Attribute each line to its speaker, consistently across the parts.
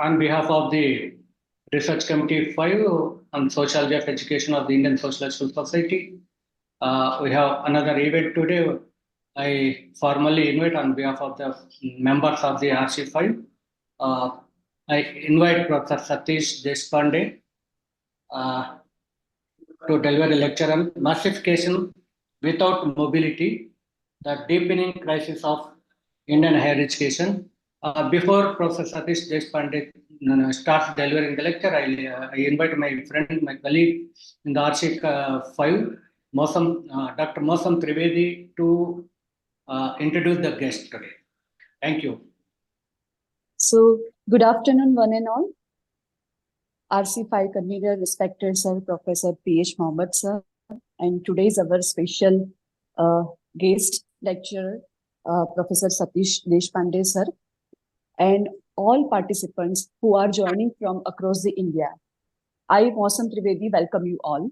Speaker 1: On behalf of the Research Committee 5 on Sociology of Education of the Indian Sociological Society, we have another event today. I formally invite on behalf of the members of the RC5. I invite Professor Satish Deshpande to deliver a lecture on Massification without mobility, the deepening crisis of Indian higher education. Before Professor Satish Deshpande starts delivering the lecture, I invite my friend, my colleague in the RC5, Mosam, Dr. Mosam Trivedi, to introduce the guest today. Thank you.
Speaker 2: So, good afternoon, one and all. RC5 convener, respected Sir Professor P.H. Mohammed Sir, and today's our special guest lecturer, Professor Satish Deshpande Sir, and all participants who are joining from across the India. I, Mosam Trivedi, welcome you all.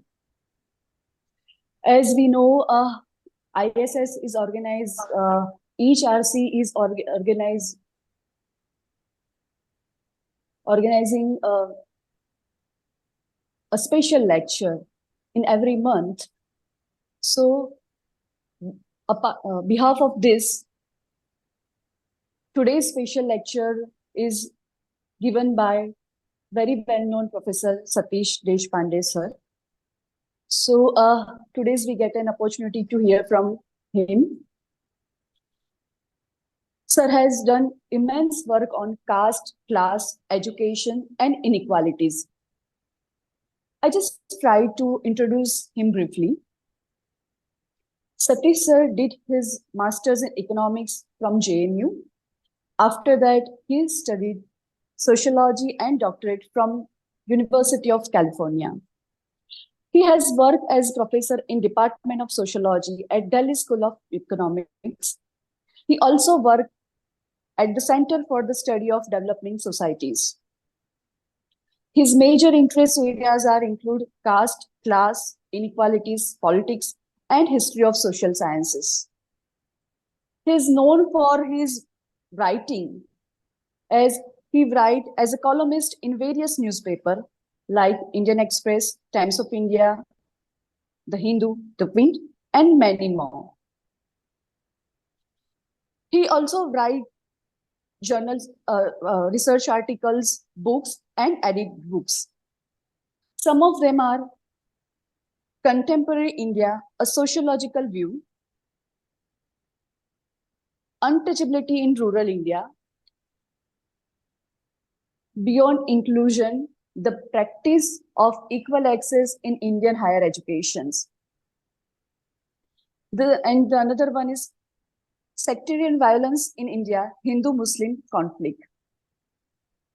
Speaker 2: As we know, ISS is organized, each RC is organizing a special lecture in every month. So, on behalf of this, today's special lecture is given by very well-known Professor Satish Deshpande Sir. So, today's we get an opportunity to hear from him. Sir has done immense work on caste, class, education, and inequalities. I just tried to introduce him briefly. Satish Sir did his master's in economics from JNU. After that, he studied sociology and doctorate from University of California. He has worked as professor in Department of Sociology at Delhi School of Economics. He also worked at the Center for the Study of Developing Societies. His major interest areas include caste, class, inequalities, politics, and history of social sciences. He is known for his writing, as he writes as a columnist in various newspapers like Indian Express, Times of India, The Hindu, The Wind, and many more. He also writes journals, research articles, books, and edit books. Some of them are Contemporary India, a Sociological View, Untouchability in Rural India, Beyond Inclusion, the Practice of Equal Access in Indian Higher Educations. Another one is Sectarian Violence in India, Hindu-Muslim Conflict.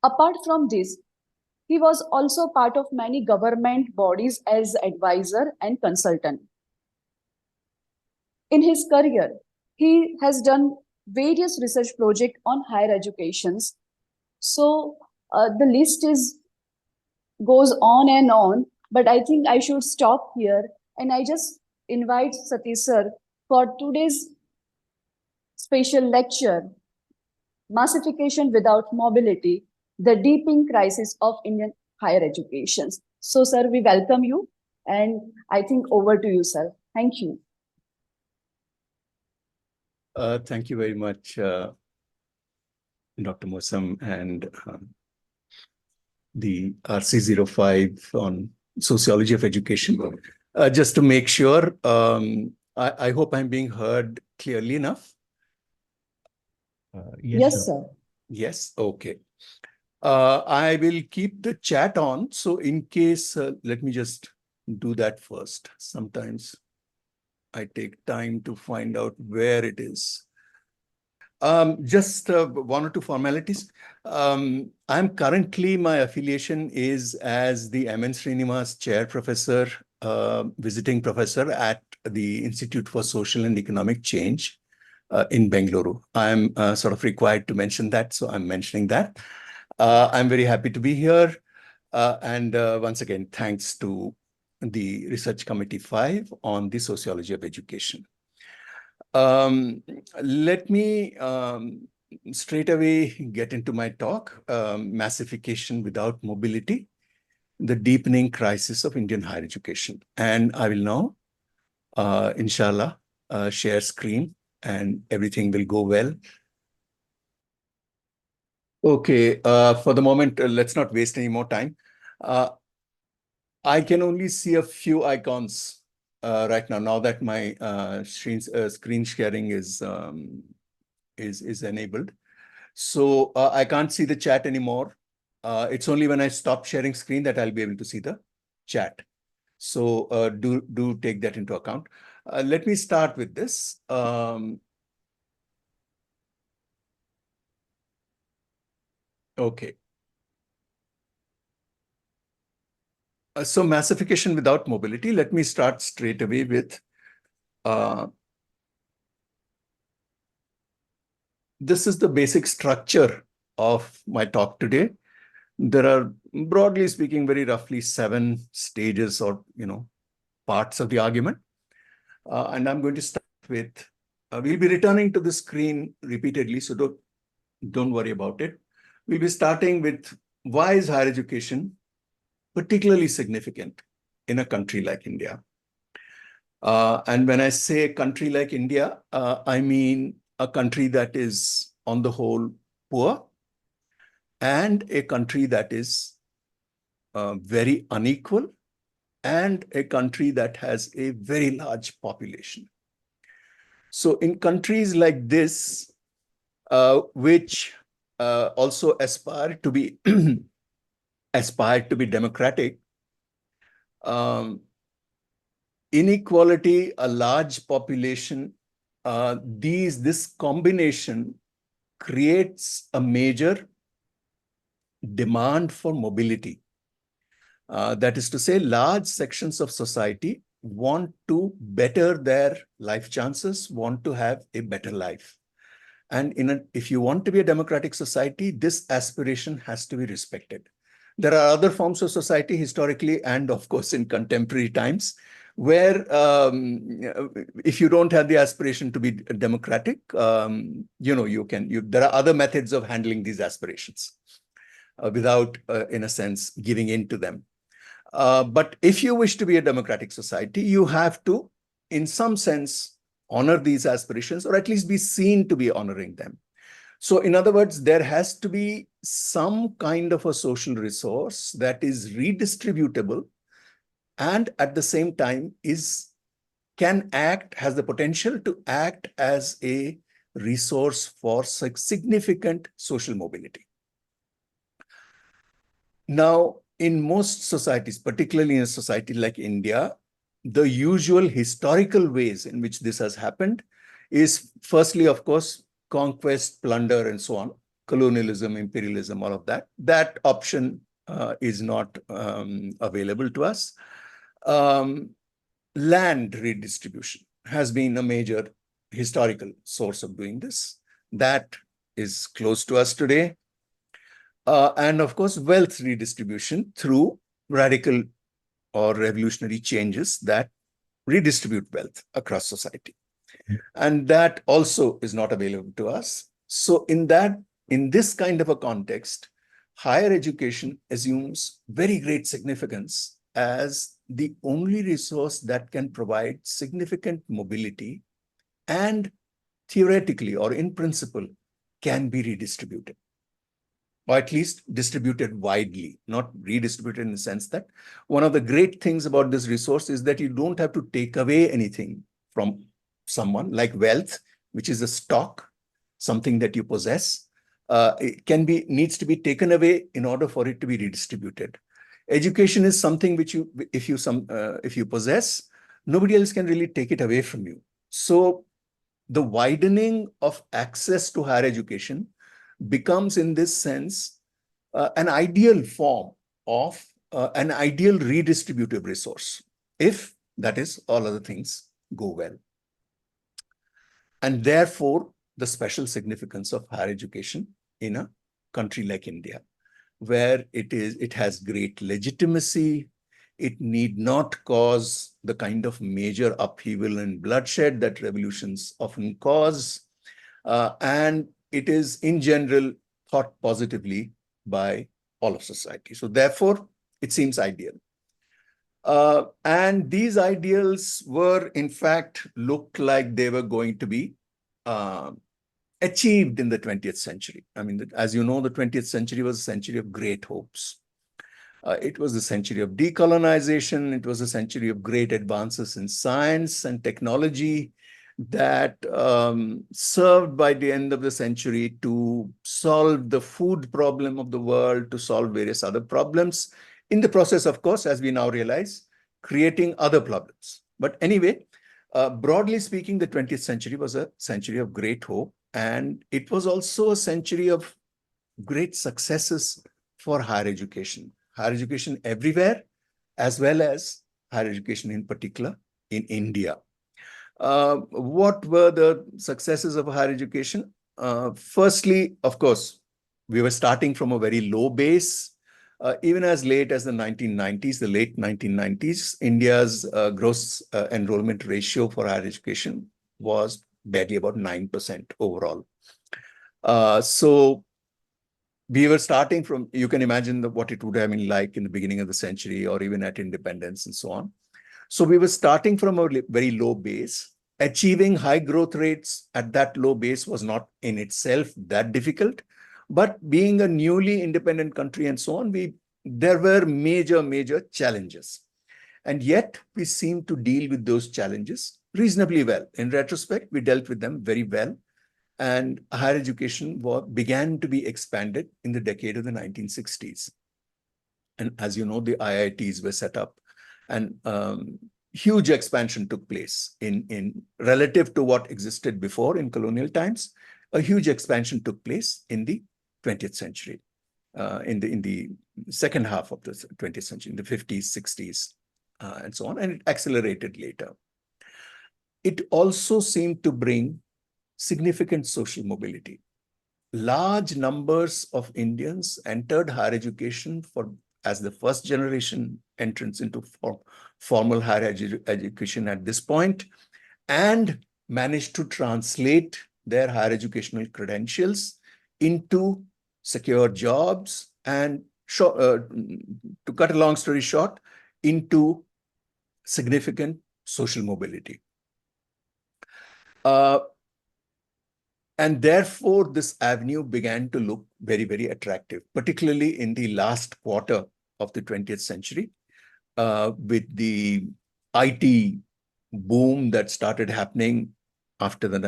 Speaker 2: Apart from this, he was also part of many government bodies as advisor and consultant. In his career, he has done various research projects on higher educations. So the list goes on and on, but I think I should stop here, and I just invite Satish Sir for today's special lecture, Massification Without Mobility, the Deepening Crisis of Indian Higher Education. So, sir, we welcome you, and I think over to you, sir. Thank you.
Speaker 3: Thank you very much, Dr. Mosam and the RC05 on Sociology of Education. Just to make sure, I hope I'm being heard clearly enough.
Speaker 2: Yes, sir.
Speaker 3: Yes, okay. I will keep the chat on. So in case, let me just do that first. Sometimes I take time to find out where it is. Just one or two formalities. I'm currently, my affiliation is as the M.N. Srinivasan Chair Professor, Visiting Professor at the Institute for Social and Economic Change in Bengaluru. I'm sort of required to mention that, so I'm mentioning that. I'm very happy to be here. And once again, thanks to the Research Committee 5 on the Sociology of Education. Let me straight away get into my talk, Massification Without Mobility, the Deepening Crisis of Indian Higher Education. And I will now, inshallah, share screen and everything will go well. Okay, for the moment, let's not waste any more time. I can only see a few icons right now that my screen sharing is enabled. So I can't see the chat anymore. It's only when I stop sharing screen that I'll be able to see the chat. So do take that into account. Let me start with this. Okay. So massification without mobility. Let me start straight away with this is the basic structure of my talk today. There are, broadly speaking, very roughly 7 stages or parts of the argument. And I'm going to start with, we'll be returning to the screen repeatedly, so don't worry about it. We'll be starting with why is higher education particularly significant in a country like India? And when I say a country like India, I mean a country that is on the whole poor and a country that is very unequal and a country that has a very large population. So in countries like this, which also aspire to be democratic, inequality, a large population, this combination creates a major demand for mobility. That is to say, large sections of society want to better their life chances, want to have a better life. And if you want to be a democratic society, this aspiration has to be respected. There are other forms of society historically and of course in contemporary times where if you don't have the aspiration to be democratic, there are other methods of handling these aspirations without, in a sense, giving in to them. But if you wish to be a democratic society, you have to, in some sense, honor these aspirations or at least be seen to be honoring them. So in other words, there has to be some kind of a social resource that is redistributable and at the same time has the potential to act as a resource for significant social mobility. Now, in most societies, particularly in a society like India, the usual historical ways in which this has happened is firstly, of course, conquest, plunder, and so on, colonialism, imperialism, all of that. That option is not available to us. Land redistribution has been a major historical source of doing this. That is close to us today. And of course, wealth redistribution through radical or revolutionary changes that redistribute wealth across society. And that also is not available to us. So in this kind of a context, higher education assumes very great significance as the only resource that can provide significant mobility and theoretically or in principle can be redistributed, or at least distributed widely, not redistributed in the sense that one of the great things about this resource is that you don't have to take away anything from someone, like wealth, which is a stock, something that you possess. It needs to be taken away in order for it to be redistributed. Education is something which if you possess, nobody else can really take it away from you. So the widening of access to higher education becomes, in this sense, an ideal form of an ideal redistributive resource, if, that is, all other things go well. And therefore, the special significance of higher education in a country like India, where it has great legitimacy, it need not cause the kind of major upheaval and bloodshed that revolutions often cause, and it is in general thought positively by all of society. So therefore, it seems ideal. And these ideals were, in fact, looked like they were going to be achieved in the 20th century. I mean, as you know, the 20th century was a century of great hopes. It was a century of decolonization. It was a century of great advances in science and technology that served by the end of the century to solve the food problem of the world, to solve various other problems. In the process, of course, as we now realize, creating other problems. But anyway, broadly speaking, the 20th century was a century of great hope. And it was also a century of great successes for higher education. Higher education everywhere, as well as higher education in particular in India. What were the successes of higher education? Firstly, of course, we were starting from a very low base. Even as late as the 1990s, the late 1990s, India's gross enrollment ratio for higher education was barely about 9% overall. So we were starting from, you can imagine what it would have been like in the beginning of the century or even at independence and so on. So we were starting from a very low base. Achieving high growth rates at that low base was not in itself that difficult. But being a newly independent country and so on, there were major challenges. And yet we seem to deal with those challenges reasonably well. In retrospect, we dealt with them very well. And higher education began to be expanded in the decade of the 1960s. And as you know, the IITs were set up, and huge expansion took place in relative to what existed before in colonial times. A huge expansion took place in the 20th century, in the second half of the 20th century, in the 50s, 60s, and so on, and it accelerated later. It also seemed to bring significant social mobility. Large numbers of Indians entered higher education as the first generation entrance into formal higher education at this point, and managed to translate their higher educational credentials into secure jobs and, to cut a long story short, into significant social mobility. And therefore, this avenue began to look very attractive, particularly in the last quarter of the 20th century, with the IT boom that started happening after the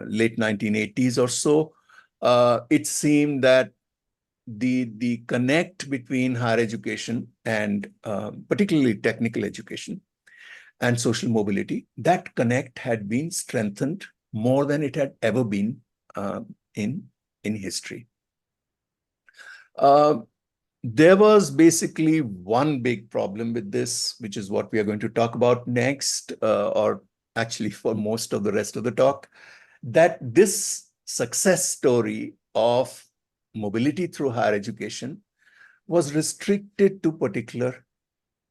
Speaker 3: late 1980s or so. It seemed that the connect between higher education and particularly technical education and social mobility, that connect had been strengthened more than it had ever been in history. There was basically one big problem with this, which is what we are going to talk about next, or actually for most of the rest of the talk, that this success story of mobility through higher education was restricted to particular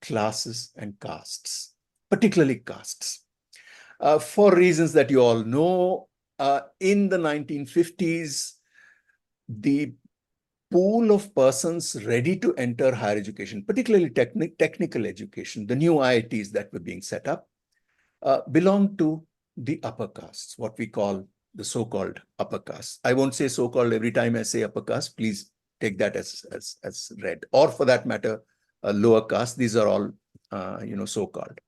Speaker 3: classes and castes, particularly castes. For reasons that you all know, in the 1950s, the pool of persons ready to enter higher education, particularly technical education, the new IITs that were being set up, belonged to the upper castes, what we call the so-called upper castes. I won't say so-called every time I say upper caste. Please take that as read, or for that matter, lower caste. These are all, so-called.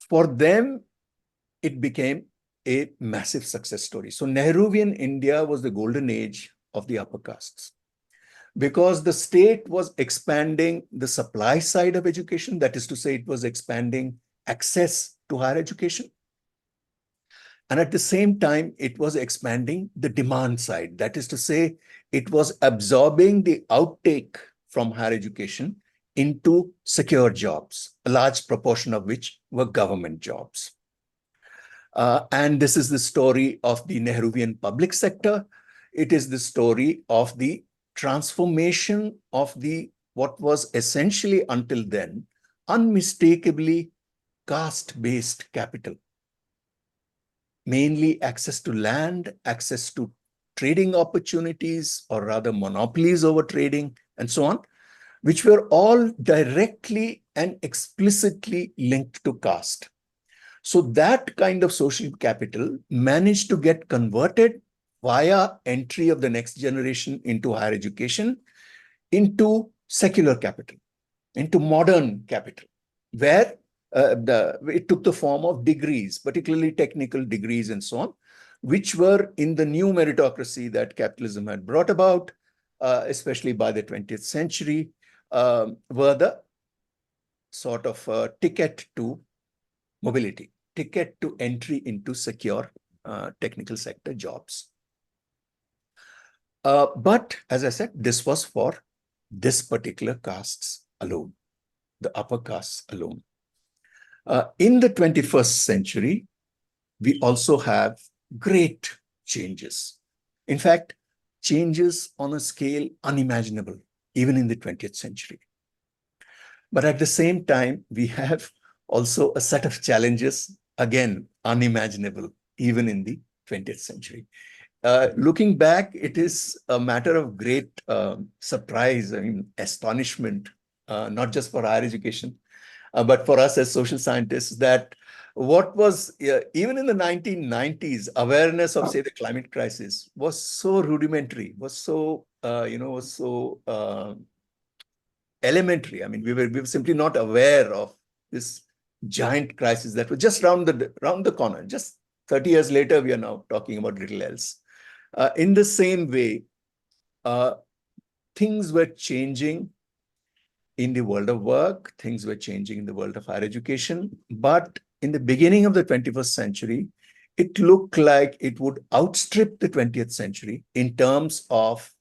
Speaker 3: For them, it became a massive success story. So Nehruvian India was the golden age of the upper castes, because the state was expanding the supply side of education. That is to say, it was expanding access to higher education. And at the same time, it was expanding the demand side. That is to say, it was absorbing the outtake from higher education into secure jobs, a large proportion of which were government jobs. And this is the story of the Nehruvian public sector. It is the story of the transformation of what was essentially until then unmistakably caste-based capital. mainly access to land, access to trading opportunities, or rather monopolies over trading, and so on, which were all directly and explicitly linked to caste. So that kind of social capital managed to get converted via entry of the next generation into higher education, into secular capital, into modern capital, where it took the form of degrees, particularly technical degrees and so on, which were in the new meritocracy that capitalism had brought about, especially by the 20th century, were the sort of ticket to mobility, ticket to entry into secure technical sector jobs. But as I said, this was for this particular castes alone, the upper castes alone. In the 21st century, we also have great changes. In fact, changes on a scale unimaginable, even in the 20th century. But at the same time, we have also a set of challenges, again, unimaginable, even in the 20th century. Looking back, it is a matter of great surprise, I mean, astonishment, not just for higher education, but for us as social scientists, that what was, even in the 1990s, awareness of, say, the climate crisis was so rudimentary, was so, elementary. I mean, we were simply not aware of this giant crisis that was just round the corner. Just 30 years later, we are now talking about little else. In the same way, things were changing in the world of work, things were changing in the world of higher education. But in the beginning of the 21st century, it looked like it would outstrip the 20th century in terms of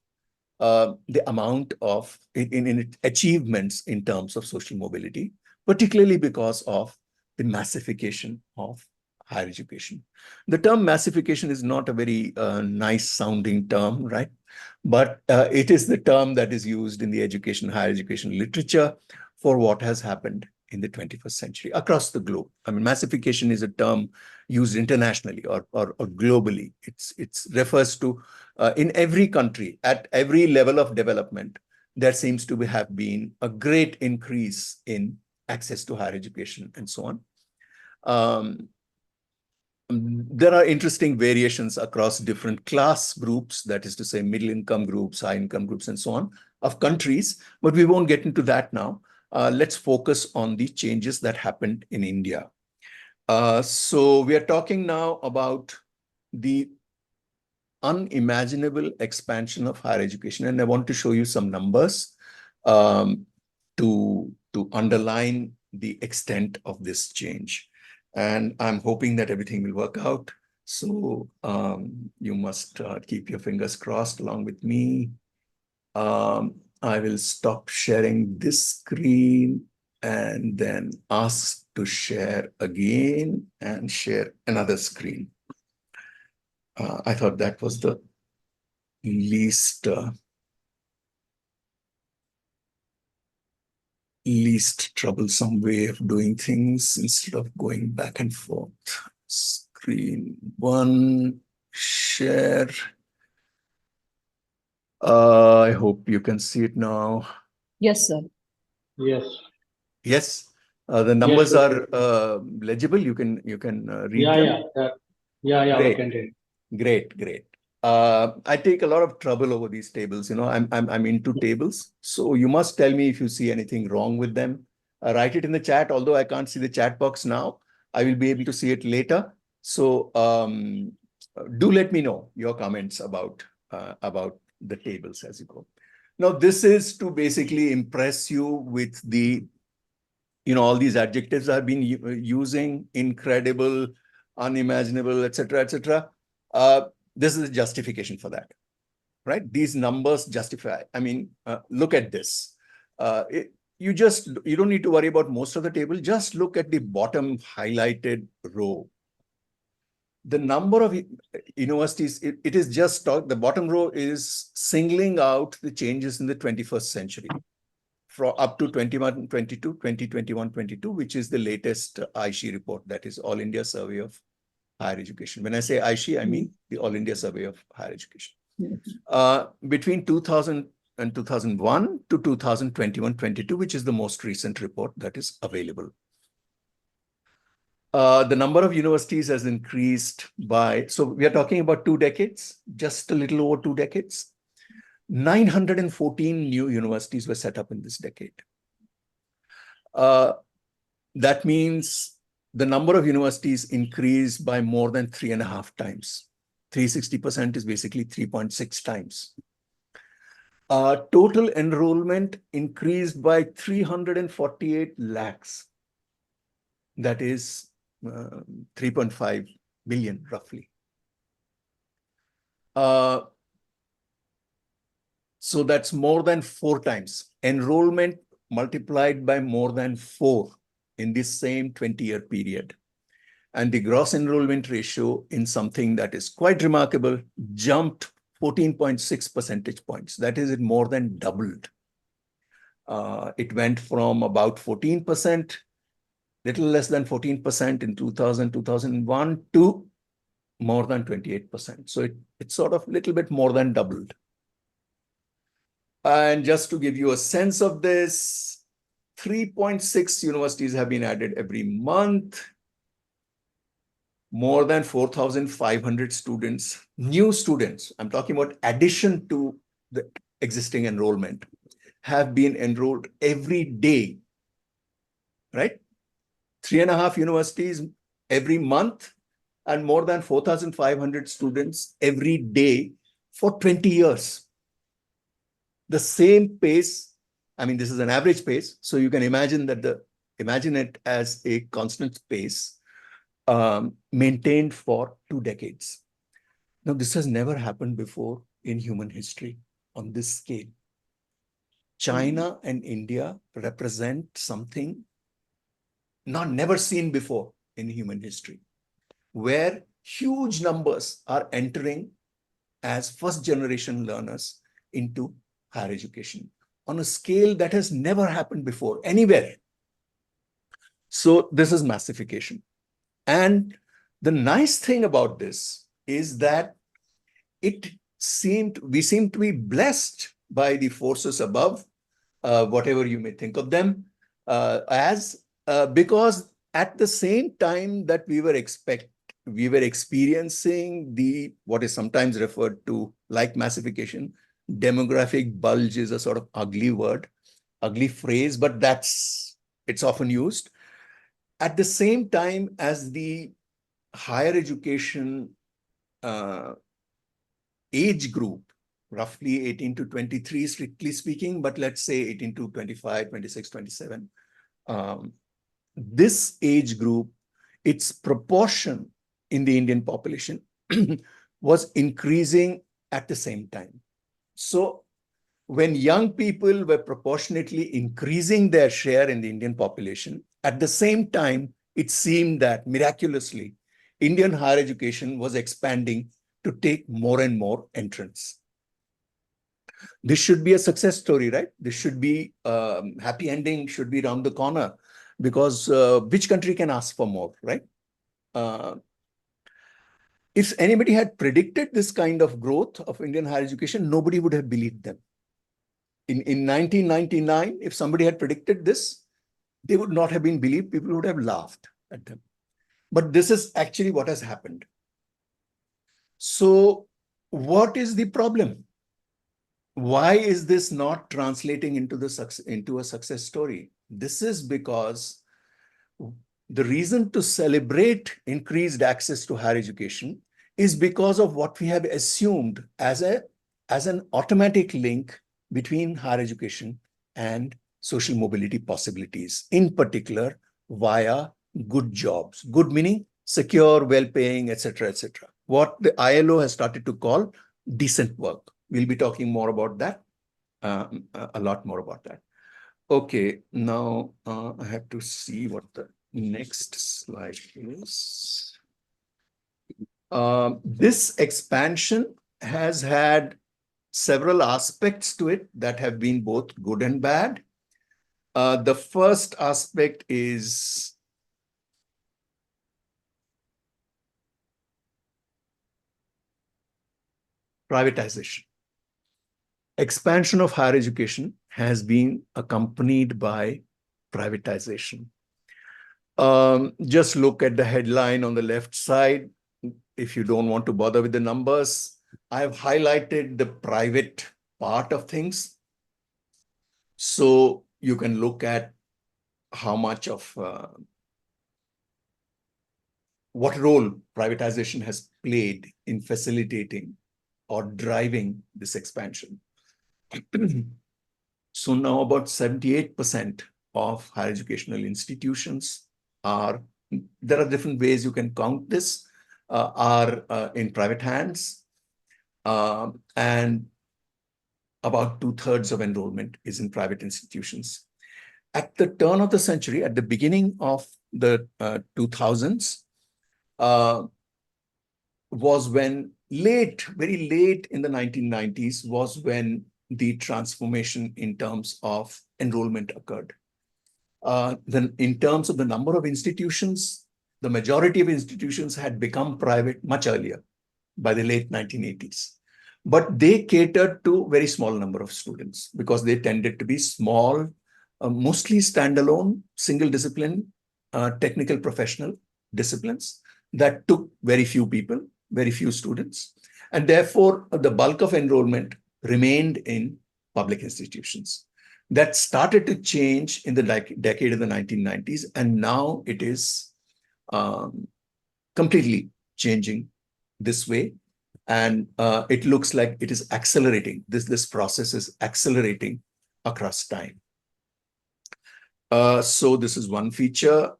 Speaker 3: the amount of in achievements in terms of social mobility, particularly because of the massification of higher education. The term massification is not a very nice sounding term, right? But it is the term that is used in the higher education literature for what has happened in the 21st century across the globe. I mean, massification is a term used internationally or globally. It refers to in every country, at every level of development, there seems to have been a great increase in access to higher education and so on. There are interesting variations across different class groups, that is to say middle income groups, high income groups, and so on, of countries, but we won't get into that now. Let's focus on the changes that happened in India. So we are talking now about the unimaginable expansion of higher education, and I want to show you some numbers to underline the extent of this change. And I'm hoping that everything will work out. So you must keep your fingers crossed along with me. I will stop sharing this screen and then ask to share again and share another screen. I thought that was the least troublesome way of doing things instead of going back and forth. Screen one, share. I hope you can see it now.
Speaker 2: Yes, sir.
Speaker 1: Yes.
Speaker 3: Yes, the numbers
Speaker 1: Yes,
Speaker 3: are legible. You can read
Speaker 1: Yeah,
Speaker 3: them.
Speaker 1: yeah, we
Speaker 3: Great.
Speaker 1: can read.
Speaker 3: Great. I take a lot of trouble over these tables. You know, I'm into tables. So you must tell me if you see anything wrong with them. Write it in the chat. Although I can't see the chat box now, I will be able to see it later. So do let me know your comments about the tables as you go. Now, this is to basically impress you with the, all these adjectives I've been using: incredible, unimaginable, etc., etc. This is a justification for that, right? These numbers justify. I mean, look at this. You don't need to worry about most of the table. Just look at the bottom highlighted row. The number of universities, it is just the bottom row is singling out the changes in the 21st century. From up to 2021-22, which is the latest ISHE report, that is All India Survey of higher education. When I say AISHI, I mean the All India Survey of Higher Education. Between 2000 and 2001 to 2021-22, which is the most recent report that is available. The number of universities has increased by, so we are talking about 2 decades, just a little over 2 decades. 914 new universities were set up in this decade. That means the number of universities increased by more than 3.5 times. 360% is basically 3.6 times. Total enrollment increased by 348 lakhs. That is 3.5 billion roughly. So that's more than 4 times. Enrollment multiplied by more than 4 in this same 20-year period. And the gross enrollment ratio in something that is quite remarkable jumped 14.6 percentage points. That is, it more than doubled. It went from about 14%, little less than 14% in 2000, 2001 to more than 28%. So it's sort of a little bit more than doubled. And just to give you a sense of this, 3.6 universities have been added every month. More than 4,500 students, new students, I'm talking about addition to the existing enrollment, have been enrolled every day, right? 3.5 universities every month and more than 4,500 students every day for 20 years. The same pace, I mean, this is an average pace, so you can imagine that imagine it as a constant pace maintained for 2 decades. Now, this has never happened before in human history on this scale. China and India represent something never seen before in human history, where huge numbers are entering as first-generation learners into higher education on a scale that has never happened before anywhere. So this is massification. And the nice thing about this is that we seem to be blessed by the forces above, whatever you may think of them, because at the same time that we were experiencing what is sometimes referred to like massification. Demographic bulge is a sort of ugly word, ugly phrase, but it's often used. At the same time as the higher education age group, roughly 18 to 23, strictly speaking, but let's say 18 to 25, 26, 27, this age group, its proportion in the Indian population was increasing at the same time. So when young people were proportionately increasing their share in the Indian population, at the same time, it seemed that miraculously, Indian higher education was expanding to take more and more entrants. This should be a success story, right? This should be happy ending, should be around the corner, because which country can ask for more, right? If anybody had predicted this kind of growth of Indian higher education, nobody would have believed them. In 1999, if somebody had predicted this, they would not have been believed. People would have laughed at them. But this is actually what has happened. So what is the problem? Why is this not translating into a success story? This is because the reason to celebrate increased access to higher education is because of what we have assumed as an automatic link between higher education and social mobility possibilities, in particular via good jobs. Good meaning secure, well-paying, etc., etc. What the ILO has started to call decent work. We'll be talking more about that, a lot more about that. Okay, now I have to see what the next slide is. This expansion has had several aspects to it that have been both good and bad. The first aspect is privatization. Expansion of higher education has been accompanied by privatization. Just look at the headline on the left side. If you don't want to bother with the numbers, I have highlighted the private part of things. So you can look at how much of what role privatization has played in facilitating or driving this expansion. So now about 78% of higher educational institutions are, there are different ways you can count this, are in private hands, and about 2/3 of enrollment is in private institutions. At the turn of the century, at the beginning of the 2000s, was when very late in the 1990s was when the transformation in terms of enrollment occurred. Then in terms of the number of institutions, the majority of institutions had become private much earlier, by the late 1980s. But they catered to very small number of students because they tended to be small, mostly standalone, single discipline, technical professional disciplines that took very few people, very few students. And therefore, the bulk of enrollment remained in public institutions. That started to change in the decade of the 1990s, and now it is completely changing this way. And it looks like it is accelerating. This process is accelerating across time. So this is one feature.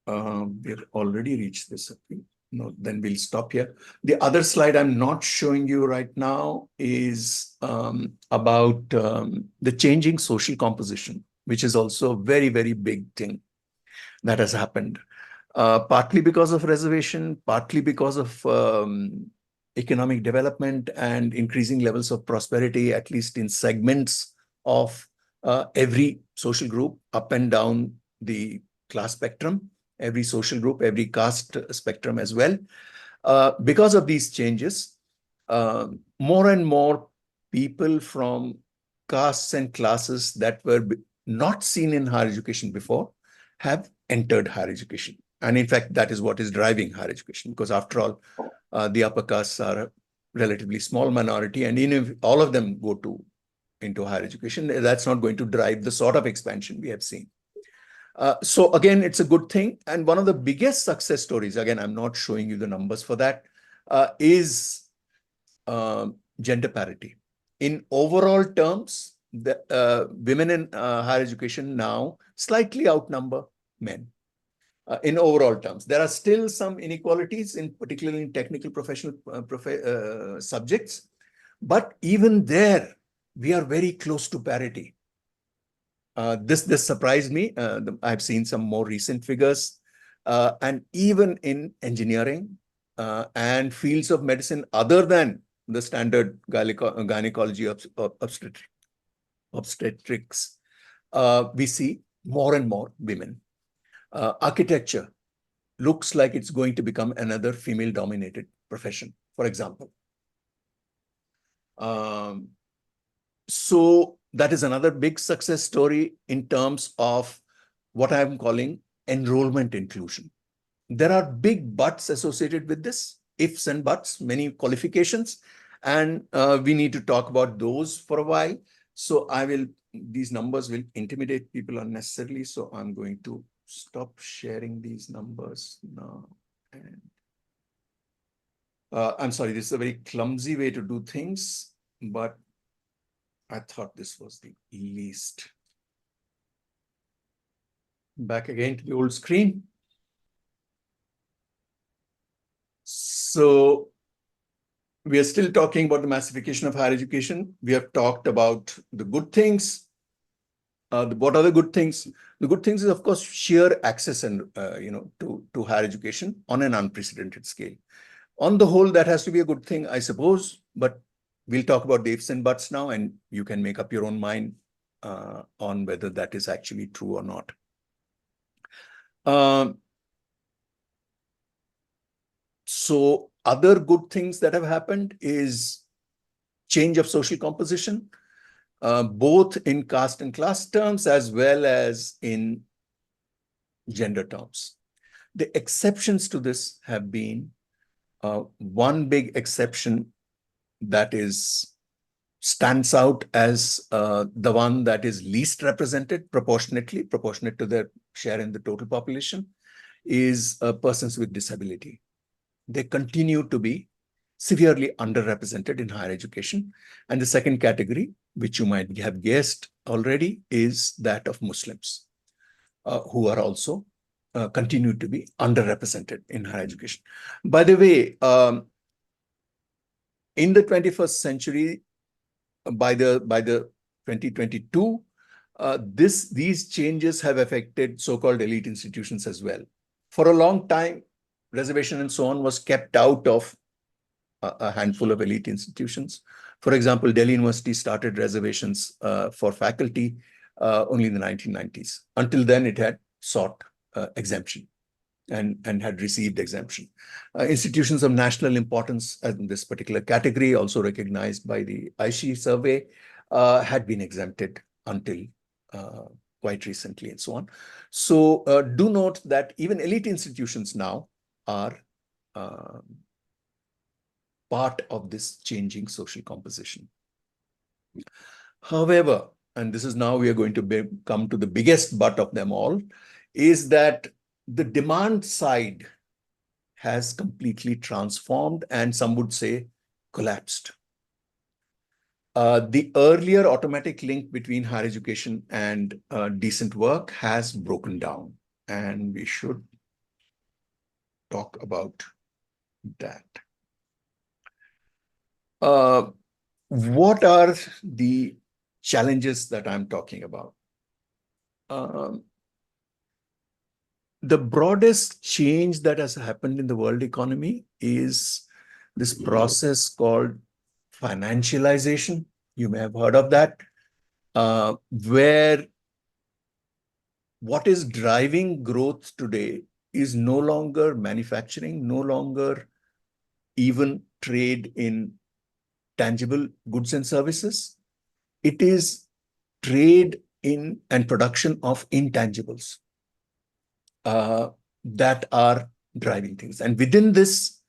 Speaker 3: We've already reached this. No, then we'll stop here. The other slide I'm not showing you right now is about the changing social composition, which is also a very, very big thing that has happened. Partly because of reservation, partly because of economic development and increasing levels of prosperity, at least in segments of every social group up and down the class spectrum, every social group, every caste spectrum as well. Because of these changes, more and more people from castes and classes that were not seen in higher education before have entered higher education. And in fact, that is what is driving higher education, because after all, the upper castes are a relatively small minority, and even if all of them go into higher education, that's not going to drive the sort of expansion we have seen. So again, it's a good thing. And one of the biggest success stories, again, I'm not showing you the numbers for that, is gender parity. In overall terms, the women in higher education now slightly outnumber men. In overall terms, there are still some inequalities, particularly in technical professional subjects, but even there, we are very close to parity. This surprised me. I've seen some more recent figures, and even in engineering and fields of medicine other than the standard gynecology, obstetrics, we see more and more women. Architecture looks like it's going to become another female-dominated profession, for example. So that is another big success story in terms of what I'm calling enrollment inclusion. There are big buts associated with this, ifs and buts, many qualifications, and we need to talk about those for a while. So these numbers will intimidate people unnecessarily. So I'm going to stop sharing these numbers now. And I'm sorry, this is a very clumsy way to do things, but I thought this was the least. Back again to the old screen. So we are still talking about the massification of higher education. We have talked about the good things. What are the good things? The good things is, of course, sheer access and to higher education on an unprecedented scale. On the whole, that has to be a good thing, I suppose. But we'll talk about the ifs and buts now, and you can make up your own mind on whether that is actually true or not. So other good things that have happened is change of social composition, both in caste and class terms as well as in gender terms. The exceptions to this have been one big exception that stands out as the one that is least represented proportionate to their share in the total population is persons with disability. They continue to be severely underrepresented in higher education. And the second category, which you might have guessed already, is that of Muslims, who are also continue to be underrepresented in higher education. By the way, in the 21st century, by the 2022, these changes have affected so-called elite institutions as well. For a long time, reservation and so on was kept out of a handful of elite institutions. For example, Delhi University started reservations for faculty only in the 1990s. Until then, it had sought exemption and had received exemption. Institutions of national importance in this particular category, also recognized by the Aishi survey, had been exempted until quite recently and so on. So do note that even elite institutions now are part of this changing social composition. However, and this is now we are going to come to the biggest but of them all, is that the demand side has completely transformed and some would say collapsed. The earlier automatic link between higher education and decent work has broken down, and we should talk about that. What are the challenges that I'm talking about? The broadest change that has happened in the world economy is this process called financialization. You may have heard of that, where what is driving growth today is no longer manufacturing, no longer even trade in tangible goods and services. It is trade in and production of intangibles that are driving things. And within this,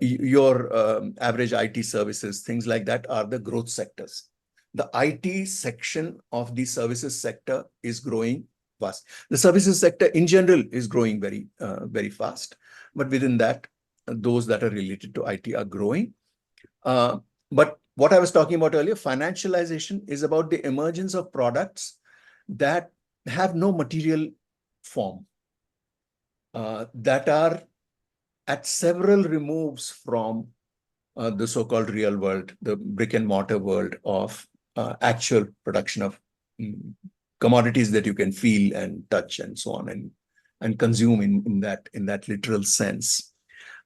Speaker 3: your average IT services, things like that are the growth sectors. The IT section of the services sector is growing fast. The services sector in general is growing very, very fast. But within that, those that are related to IT are growing. But what I was talking about earlier, financialization is about the emergence of products that have no material form, that are at several removes from the so-called real world, the brick and mortar world of actual production of commodities that you can feel and touch and so on and consume in that literal sense.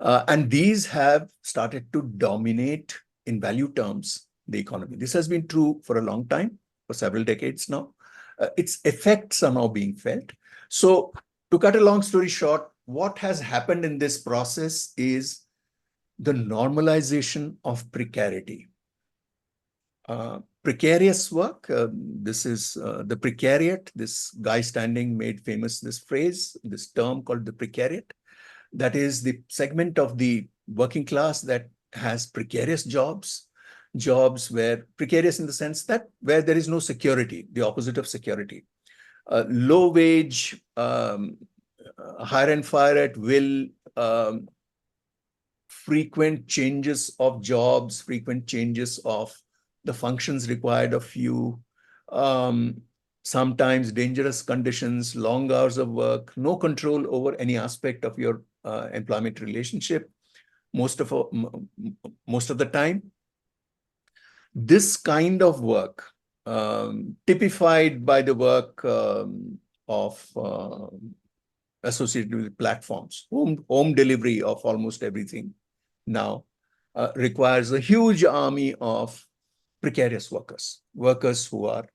Speaker 3: And these have started to dominate in value terms the economy. This has been true for a long time, for several decades now. Its effects are now being felt. So to cut a long story short, what has happened in this process is the normalization of precarity. Precarious work, this is the precariat. This guy standing made famous this phrase, this term called the precariat. That is the segment of the working class that has precarious jobs where precarious in the sense that where there is no security, the opposite of security. Low wage, hire and fire at will, frequent changes of jobs, frequent changes of the functions required of you, sometimes dangerous conditions, long hours of work, no control over any aspect of your employment relationship most of the time. This kind of work, typified by the work of associated with platforms, home delivery of almost everything now, requires a huge army of precarious workers who are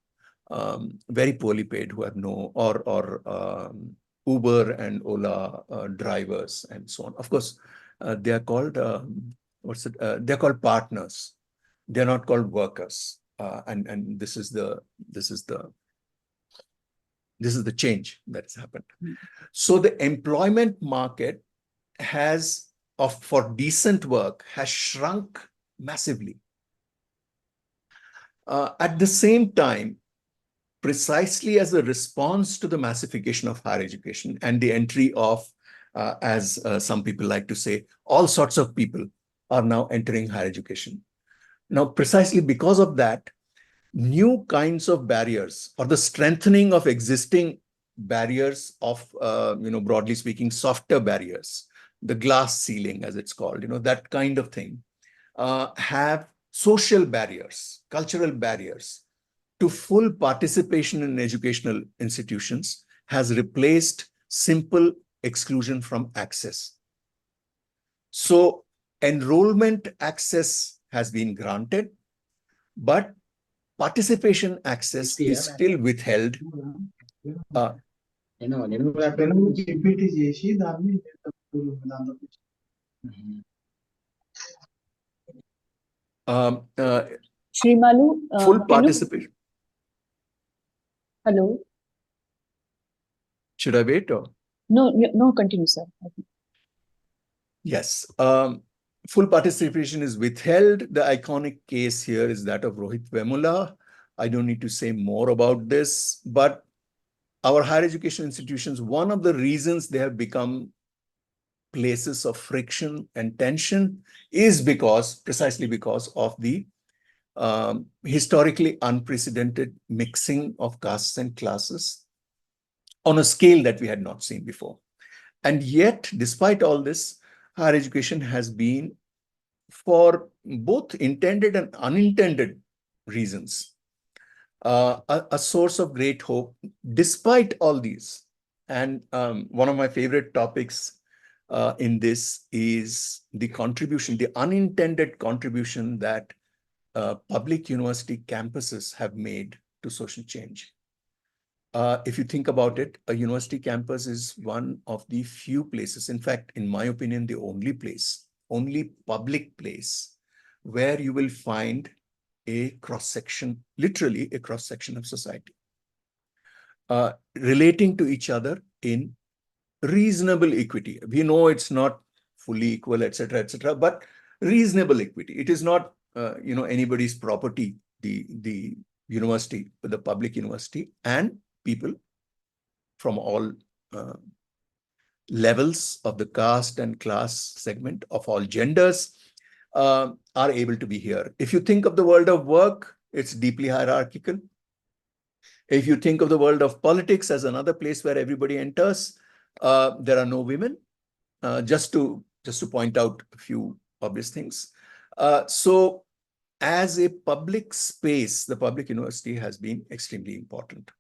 Speaker 3: very poorly paid, who have no, or Uber and Ola drivers and so on. Of course, they are called, they're called partners. They're not called workers. And this is the change that's happened. So the employment market for decent work has shrunk massively. At the same time, precisely as a response to the massification of higher education and the entry of, as some people like to say, all sorts of people are now entering higher education. Now, precisely because of that, new kinds of barriers or the strengthening of existing barriers of, broadly speaking, softer barriers, the glass ceiling, as it's called, that kind of thing, have social barriers, cultural barriers to full participation in educational institutions has replaced simple exclusion from access. So enrollment access has been granted, but participation access is still withheld.
Speaker 2: Shrimalu,
Speaker 3: Full participation.
Speaker 2: Hello.
Speaker 3: Should I wait or?
Speaker 2: No, continue, sir.
Speaker 3: Yes. Full participation is withheld. The iconic case here is that of Rohit Vemula. I don't need to say more about this, but our higher education institutions, one of the reasons they have become places of friction and tension is precisely because of the historically unprecedented mixing of castes and classes on a scale that we had not seen before. And yet, despite all this, higher education has been, for both intended and unintended reasons, a source of great hope, despite all these. And one of my favorite topics in this is the contribution, the unintended contribution that public university campuses have made to social change. If you think about it, a university campus is one of the few places, in fact, in my opinion, the only public place where you will find a cross-section, literally a cross-section of society, relating to each other in reasonable equity. We know it's not fully equal, etc., but reasonable equity. It is not, anybody's property, the university, the public university, and people from all levels of the caste and class segment, of all genders, are able to be here. If you think of the world of work, it's deeply hierarchical. If you think of the world of politics as another place where everybody enters, there are no women, just to point out a few obvious things. So as a public space, the public university has been extremely important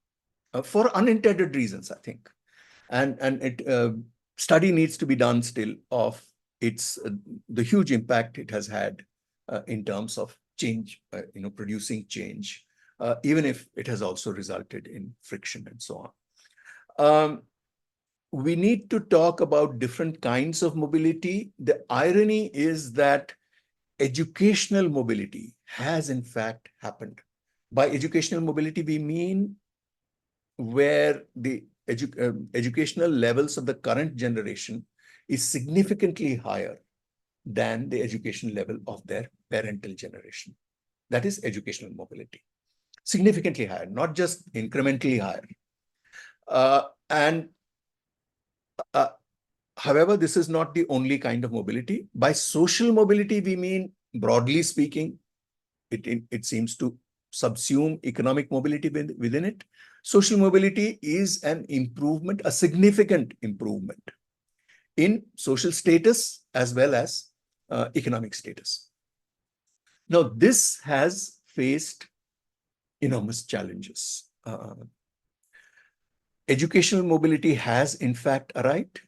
Speaker 3: for unintended reasons, I think. And study needs to be done still of the huge impact it has had in terms of change, producing change, even if it has also resulted in friction and so on. We need to talk about different kinds of mobility. The irony is that educational mobility has in fact happened. By educational mobility, we mean where the educational levels of the current generation is significantly higher than the education level of their parental generation. That is educational mobility. Significantly higher, not just incrementally higher. However, this is not the only kind of mobility. By social mobility, we mean, broadly speaking, it seems to subsume economic mobility within it. Social mobility is an improvement, a significant improvement in social status as well as economic status. Now, this has faced enormous challenges. Educational mobility has in fact arrived,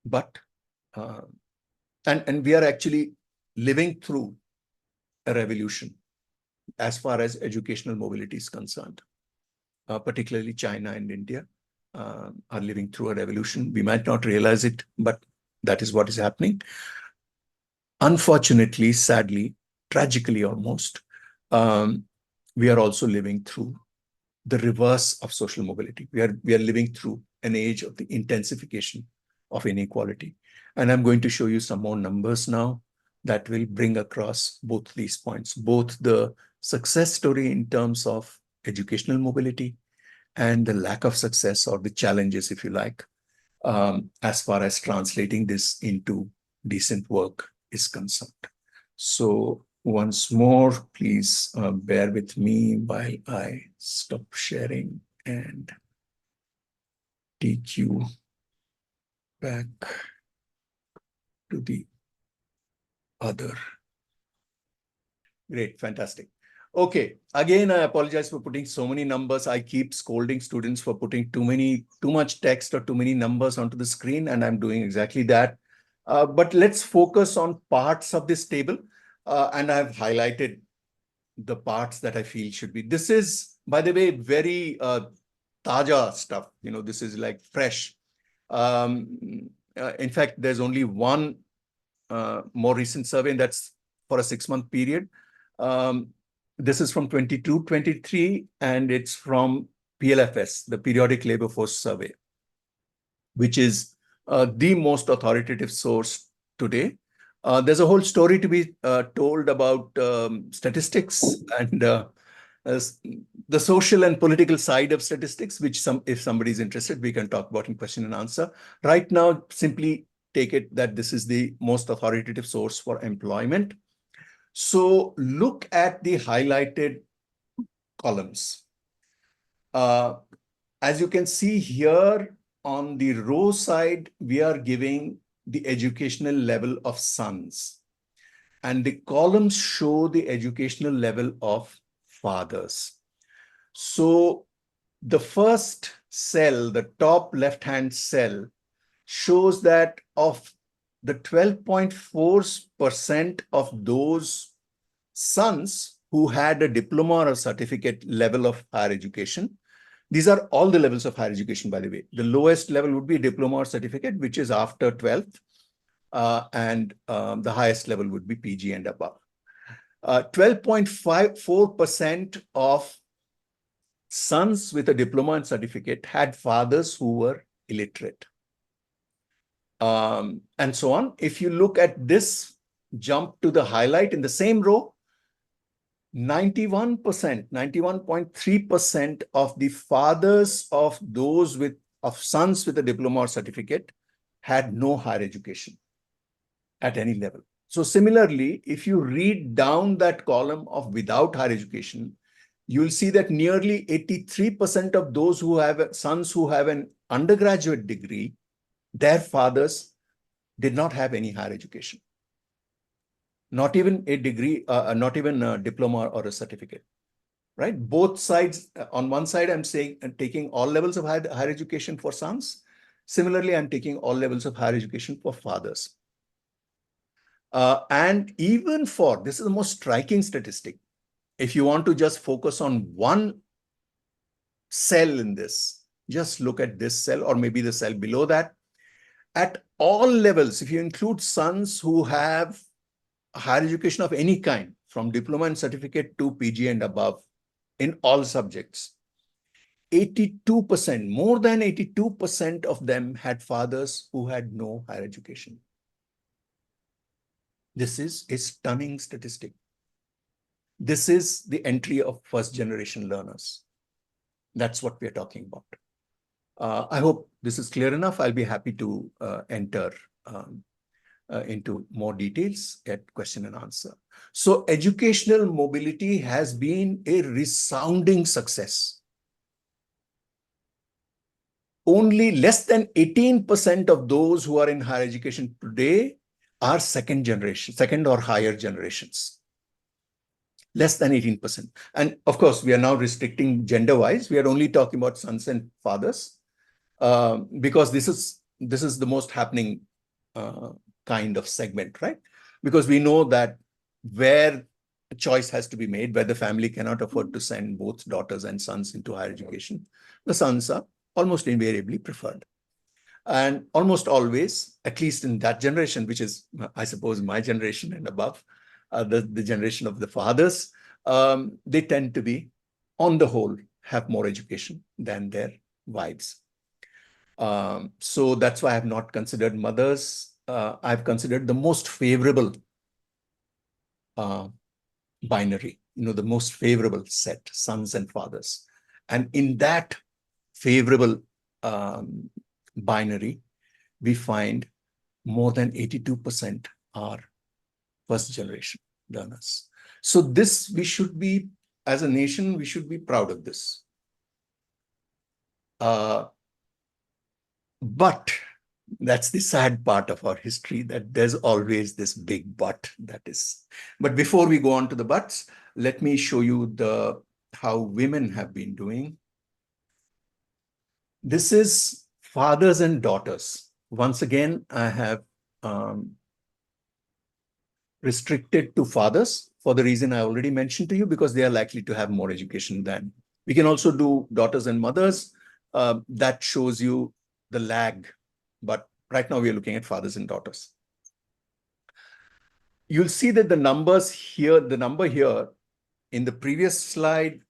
Speaker 3: but and we are actually living through a revolution as far as educational mobility is concerned. Particularly China and India are living through a revolution. We might not realize it, but that is what is happening. Unfortunately, sadly, tragically almost, we are also living through the reverse of social mobility. We are living through an age of the intensification of inequality. And I'm going to show you some more numbers now that will bring across both these points, both the success story in terms of educational mobility and the lack of success, or the challenges, if you like, as far as translating this into decent work is concerned. So once more, please bear with me while I stop sharing and take you back to the other. Great, fantastic. Okay, again, I apologize for putting so many numbers. I keep scolding students for putting too much text or too many numbers onto the screen, and I'm doing exactly that. But let's focus on parts of this table, and I've highlighted the parts that I feel should be. This is, by the way, very taja stuff. You know, this is like fresh. In fact, there's only one more recent survey, and that's for a 6-month period. This is from 22-23, and it's from PLFS, the Periodic Labor Force Survey, which is the most authoritative source today. There's a whole story to be told about statistics and the social and political side of statistics, which if somebody is interested, we can talk about in question and answer. Right now, simply take it that this is the most authoritative source for employment. So look at the highlighted columns. As you can see here on the row side, we are giving the educational level of sons, and the columns show the educational level of fathers. So the first cell, the top left-hand cell, shows that of the 12.4% of those sons who had a diploma or a certificate level of higher education. These are all the levels of higher education, by the way. The lowest level would be diploma or certificate, which is after 12th, and the highest level would be PG and above. 12.54% of sons with a diploma and certificate had fathers who were illiterate. And so on. If you look at this jump to the highlight in the same row, 91.3% of the fathers of those of sons with a diploma or certificate had no higher education at any level. So similarly, if you read down that column of without higher education, you'll see that nearly 83% of those who have sons who have an undergraduate degree, their fathers did not have any higher education. Not even a degree, not even a diploma or a certificate, right? Both sides, on one side, I'm saying, taking all levels of higher education for sons. Similarly, I'm taking all levels of higher education for fathers. And even for, this is the most striking statistic, if you want to just focus on one cell in this, just look at this cell or maybe the cell below that. At all levels, if you include sons who have higher education of any kind, from diploma and certificate to PG and above, in all subjects, 82%, more than 82% of them had fathers who had no higher education. This is a stunning statistic. This is the entry of first-generation learners. That's what we're talking about. I hope this is clear enough. I'll be happy to enter into more details at question and answer. So educational mobility has been a resounding success. Only less than 18% of those who are in higher education today are second or higher generations. Less than 18%. And of course, we are now restricting gender-wise. We are only talking about sons and fathers because this is the most happening kind of segment, right? Because we know that where a choice has to be made, where the family cannot afford to send both daughters and sons into higher education, the sons are almost invariably preferred. And almost always, at least in that generation, which is, I suppose, my generation and above, the generation of the fathers, they tend to be, on the whole, have more education than their wives. So that's why I have not considered mothers. I've considered the most favorable binary, the most favorable set, sons and fathers. And in that favorable binary, we find more than 82% are first generation learners. So this, we should be, as a nation, we should be proud of this. But that's the sad part of our history, that there's always this big but that is. But before we go on to the buts, let me show you how women have been doing. This is fathers and daughters. Once again, I have restricted to fathers for the reason I already mentioned to you, because they are likely to have more education than. We can also do daughters and mothers. That shows you the lag, but right now we are looking at fathers and daughters. You'll see that the numbers here, the number here in the previous slide,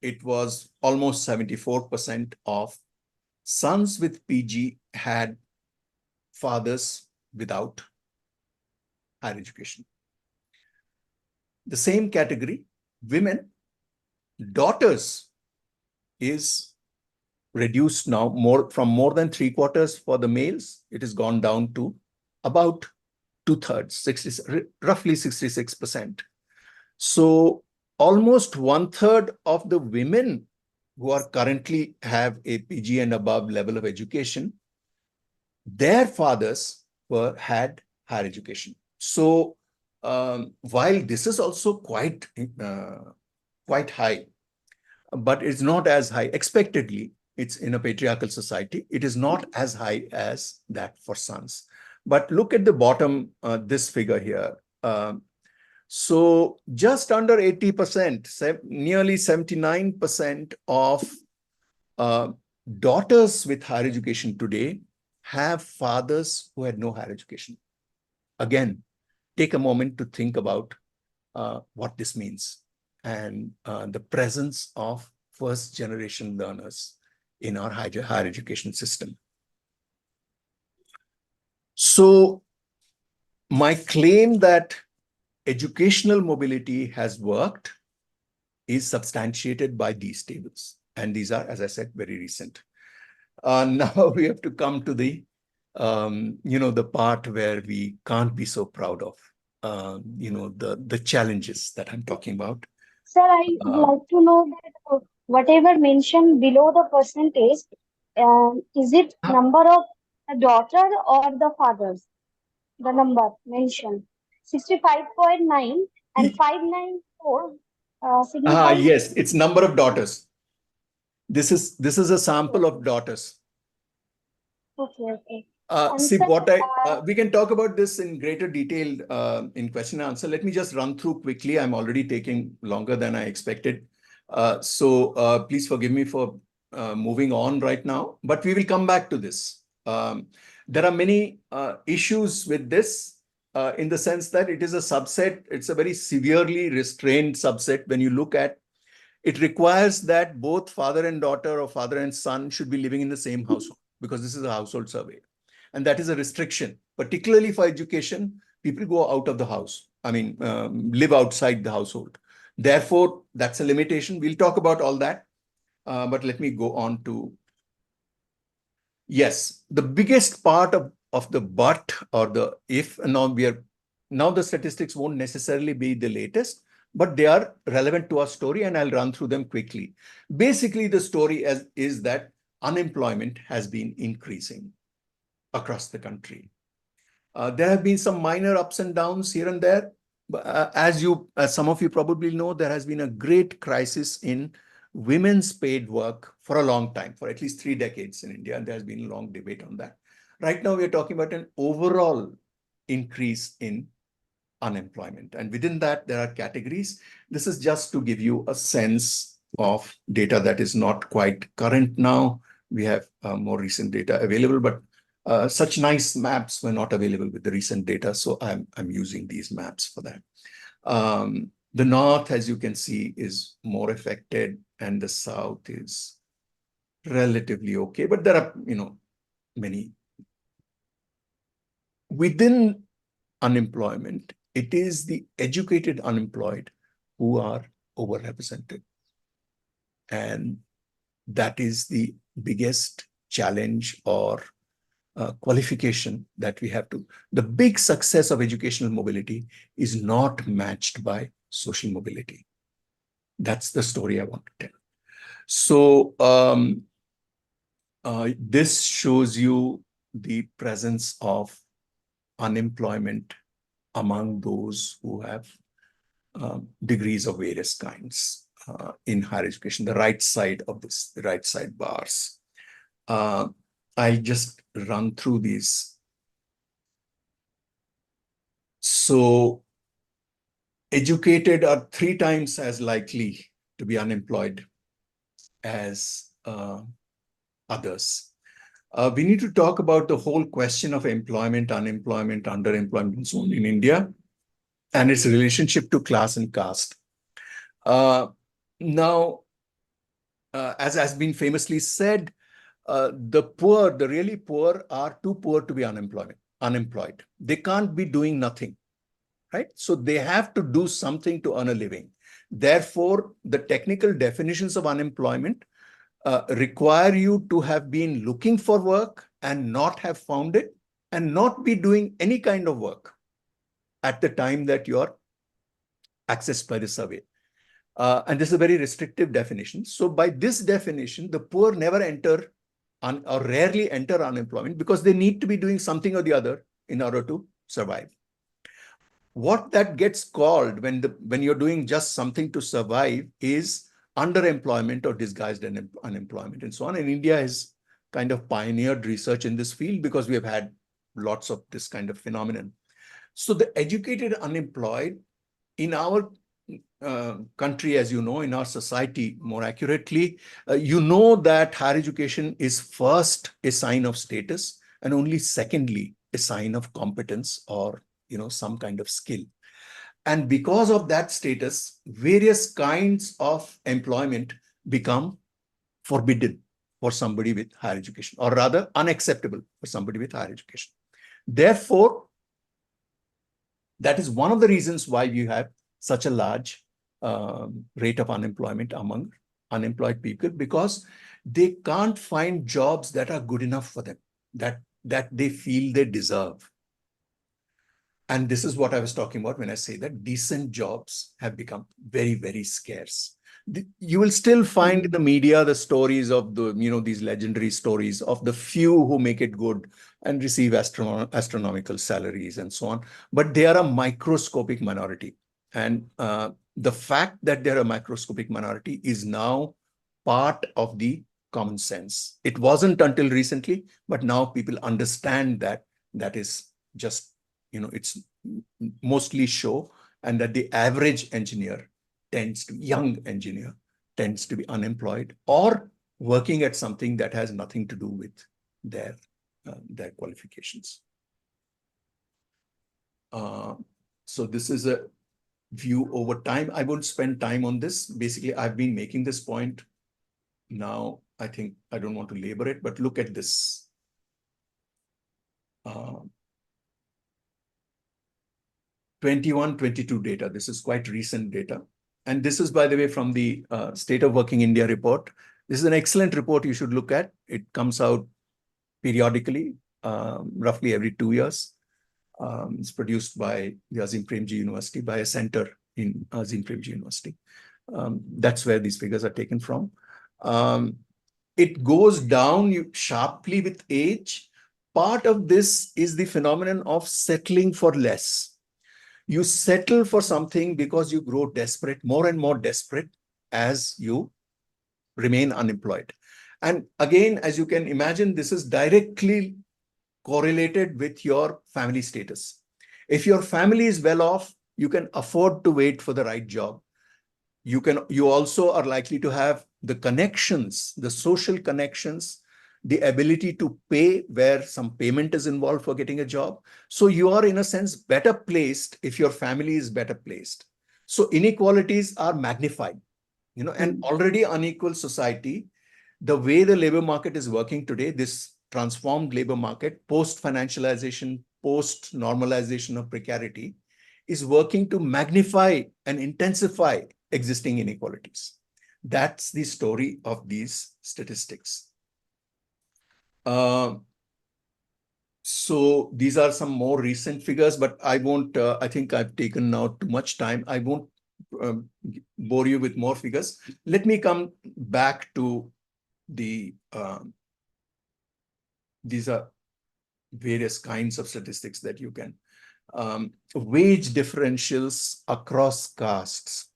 Speaker 3: it was almost 74% of sons with PG had fathers without higher education. The same category, women, daughters, is reduced now from more than 3/4 for the males. It has gone down to about 2/3, roughly 66%. So almost 1/3 of the women who are currently have a PG and above level of education, their fathers had higher education. So while this is also quite high, but it's not as high. Expectedly, it's in a patriarchal society. It is not as high as that for sons. But look at the bottom, this figure here. So just under 80%, nearly 79% of daughters with higher education today have fathers who had no higher education. Again, take a moment to think about what this means and the presence of first generation learners in our higher education system. So my claim that educational mobility has worked is substantiated by these tables. And these are, as I said, very recent. Now we have to come to the, the part where we can't be so proud of, the challenges that I'm talking about.
Speaker 4: Sir, I would like to know that whatever mentioned below the percentage, is it number of the daughter or the fathers? The number mentioned 65.9 and 594 signifies.
Speaker 3: Yes, it's number of daughters. This is a sample of daughters.
Speaker 4: Okay.
Speaker 3: See,
Speaker 4: sir,
Speaker 3: we can talk about this in greater detail in question and answer. Let me just run through quickly. I'm already taking longer than I expected. So please forgive me for moving on right now, but we will come back to this. There are many issues with this in the sense that it is a subset. It's a very severely restrained subset. When you look at it, requires that both father and daughter or father and son should be living in the same household, because this is a household survey. And that is a restriction, particularly for education. People go out of the house. I mean, live outside the household. Therefore, that's a limitation. We'll talk about all that. But let me go on to, yes, the biggest part of the but or the if, and now the statistics won't necessarily be the latest, but they are relevant to our story, and I'll run through them quickly. Basically, the story is that unemployment has been increasing across the country. There have been some minor ups and downs here and there. But as some of you probably know, there has been a great crisis in women's paid work for a long time, for at least 3 decades in India. And there has been a long debate on that. Right now, we are talking about an overall increase in unemployment. And within that, there are categories. This is just to give you a sense of data that is not quite current now. We have more recent data available, but Such nice maps were not available with the recent data, so I'm using these maps for that. The north, as you can see, is more affected, and the south is relatively okay. But there are, many. Within unemployment, it is the educated unemployed who are overrepresented. And that is the biggest challenge or qualification that we have to. The big success of educational mobility is not matched by social mobility. That's the story I want to tell. So this shows you the presence of unemployment among those who have degrees of various kinds in higher education. The right side of this, the right side bars. I'll just run through these. So educated are 3 times as likely to be unemployed as others. We need to talk about the whole question of employment, unemployment, underemployment, and so on in India, and its relationship to class and caste. Now, as has been famously said, the poor, the really poor, are too poor to be unemployed. They can't be doing nothing, right? So they have to do something to earn a living. Therefore, the technical definitions of unemployment require you to have been looking for work and not have found it, and not be doing any kind of work at the time that you're accessed by the survey. And this is a very restrictive definition. So by this definition, the poor never enter or rarely enter unemployment because they need to be doing something or the other in order to survive. What that gets called when you're doing just something to survive is underemployment or disguised unemployment and so on. And India has kind of pioneered research in this field because we have had lots of this kind of phenomenon. So the educated unemployed in our country, as you know, in our society, more accurately, you know that higher education is first a sign of status and only secondly a sign of competence or some kind of skill. And because of that status, various kinds of employment become forbidden for somebody with higher education, or rather unacceptable for somebody with higher education. Therefore, that is one of the reasons why you have such a large rate of unemployment among unemployed people, because they can't find jobs that are good enough for them, that they feel they deserve. And this is what I was talking about when I say that decent jobs have become very, very scarce. You will still find in the media the stories of these legendary stories of the few who make it good and receive astronomical salaries and so on. But they are a microscopic minority. And the fact that they're a microscopic minority is now part of the common sense. It wasn't until recently, but now people understand that is just, it's mostly show, and that the average engineer young engineer tends to be unemployed or working at something that has nothing to do with their qualifications. So this is a view over time. I won't spend time on this. Basically, I've been making this point now. I think I don't want to labor it, but look at this. 21-22 data. This is quite recent data. And this is, by the way, from the State of Working India report. This is an excellent report you should look at. It comes out periodically, roughly every 2 years. It's produced by the Azim Premji University, by a center in Azim Premji University. That's where these figures are taken from. It goes down sharply with age. Part of this is the phenomenon of settling for less. You settle for something because you grow desperate, more and more desperate as you remain unemployed. And again, as you can imagine, this is directly correlated with your family status. If your family is well off, you can afford to wait for the right job. You also are likely to have the connections, the social connections the ability to pay where some payment is involved for getting a job. So you are, in a sense, better placed if your family is better placed. So inequalities are magnified, and already unequal society, the way the labor market is working today, this transformed labor market, post-financialization, post-normalization of precarity, is working to magnify and intensify existing inequalities. That's the story of these statistics. So these are some more recent figures, but I won't, I think I've taken now too much time. I won't bore you with more figures. Let me come back to the, these are various kinds of statistics that you can, wage differentials across castes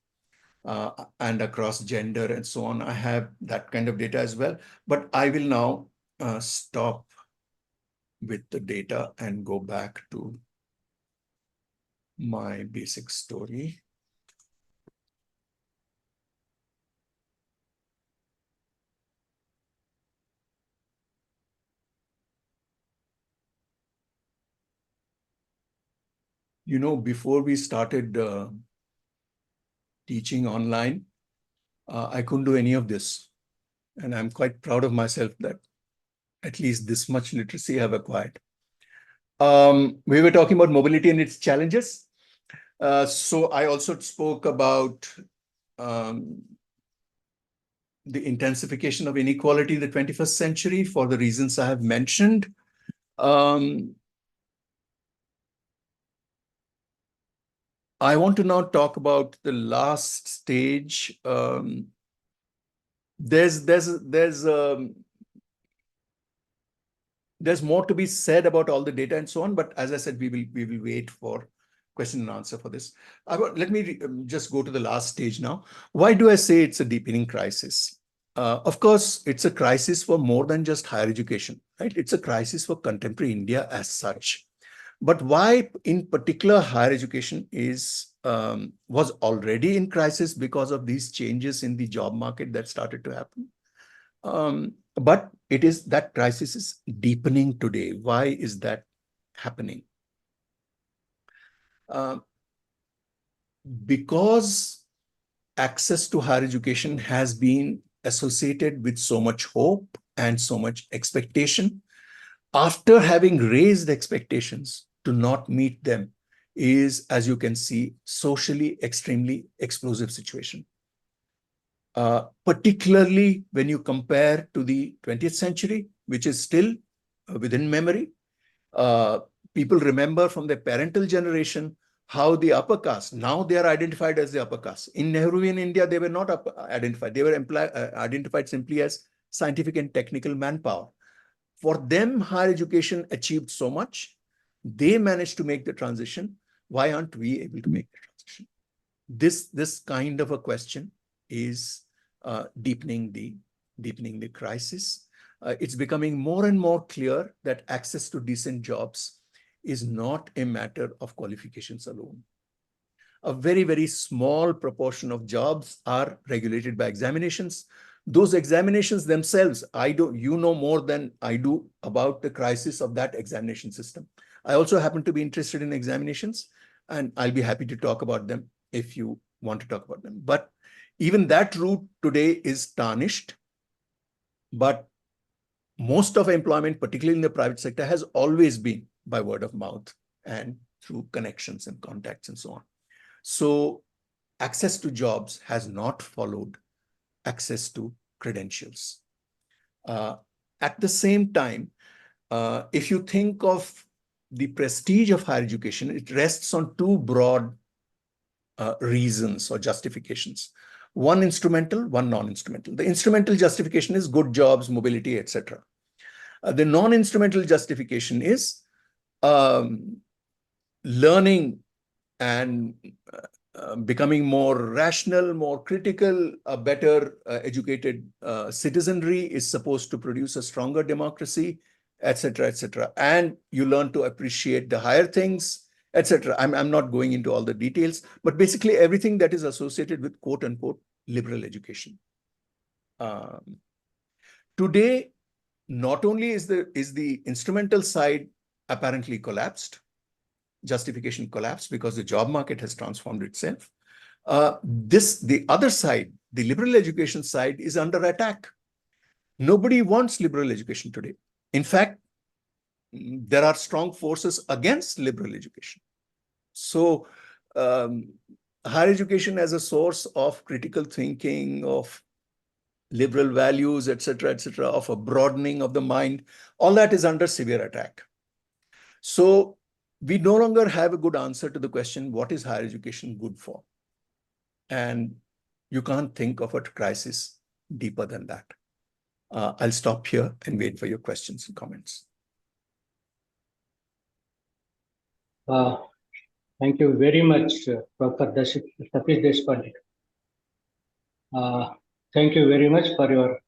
Speaker 3: and across gender and so on. I have that kind of data as well, but I will now stop with the data and go back to my basic story. Before we started teaching online, I couldn't do any of this. And I'm quite proud of myself that at least this much literacy I've acquired. We were talking about mobility and its challenges. So I also spoke about the intensification of inequality in the 21st century for the reasons I have mentioned. I want to now talk about the last stage. There's more to be said about all the data and so on, but as I said, we will wait for question and answer for this. Let me just go to the last stage now. Why do I say it's a deepening crisis? Of course, it's a crisis for more than just higher education, right? It's a crisis for contemporary India as such. But why, in particular, higher education was already in crisis because of these changes in the job market that started to happen. But that crisis is deepening today. Why is that happening? Because access to higher education has been associated with so much hope and so much expectation. After having raised expectations, to not meet them is, as you can see, socially extremely explosive situation. Particularly when you compare to the 20th century, which is still within memory. People remember from their parental generation how the upper caste, now they are identified as the upper caste. In Nehruvian India, they were not identified. They were identified simply as scientific and technical manpower. For them, higher education achieved so much. They managed to make the transition. Why aren't we able to make the transition? This kind of a question is deepening the crisis. It's becoming more and more clear that access to decent jobs is not a matter of qualifications alone. A very, very small proportion of jobs are regulated by examinations. Those examinations themselves, you know more than I do about the crisis of that examination system. I also happen to be interested in examinations, and I'll be happy to talk about them if you want to talk about them. But even that route today is tarnished. But most of employment, particularly in the private sector, has always been by word of mouth and through connections and contacts and so on. So access to jobs has not followed access to credentials. At the same time, if you think of the prestige of higher education, it rests on two broad reasons or justifications. One instrumental, one non-instrumental. The instrumental justification is good jobs, mobility, etc. The non-instrumental justification is learning and becoming more rational, more critical, a better educated citizenry is supposed to produce a stronger democracy, etc., etc. And you learn to appreciate the higher things, etc. I'm not going into all the details, but basically everything that is associated with quote unquote liberal education. Today, not only is the instrumental side apparently collapsed, justification collapsed because the job market has transformed itself. The other side, the liberal education side, is under attack. Nobody wants liberal education today. In fact, there are strong forces against liberal education. So higher education as a source of critical thinking, of liberal values, etc., of a broadening of the mind, all that is under severe attack. So we no longer have a good answer to the question, what is higher education good for? And you can't think of a crisis deeper than that. I'll stop here and wait for your questions and comments.
Speaker 1: Thank you very much, Professor Satish Deshpande. Thank you very much for your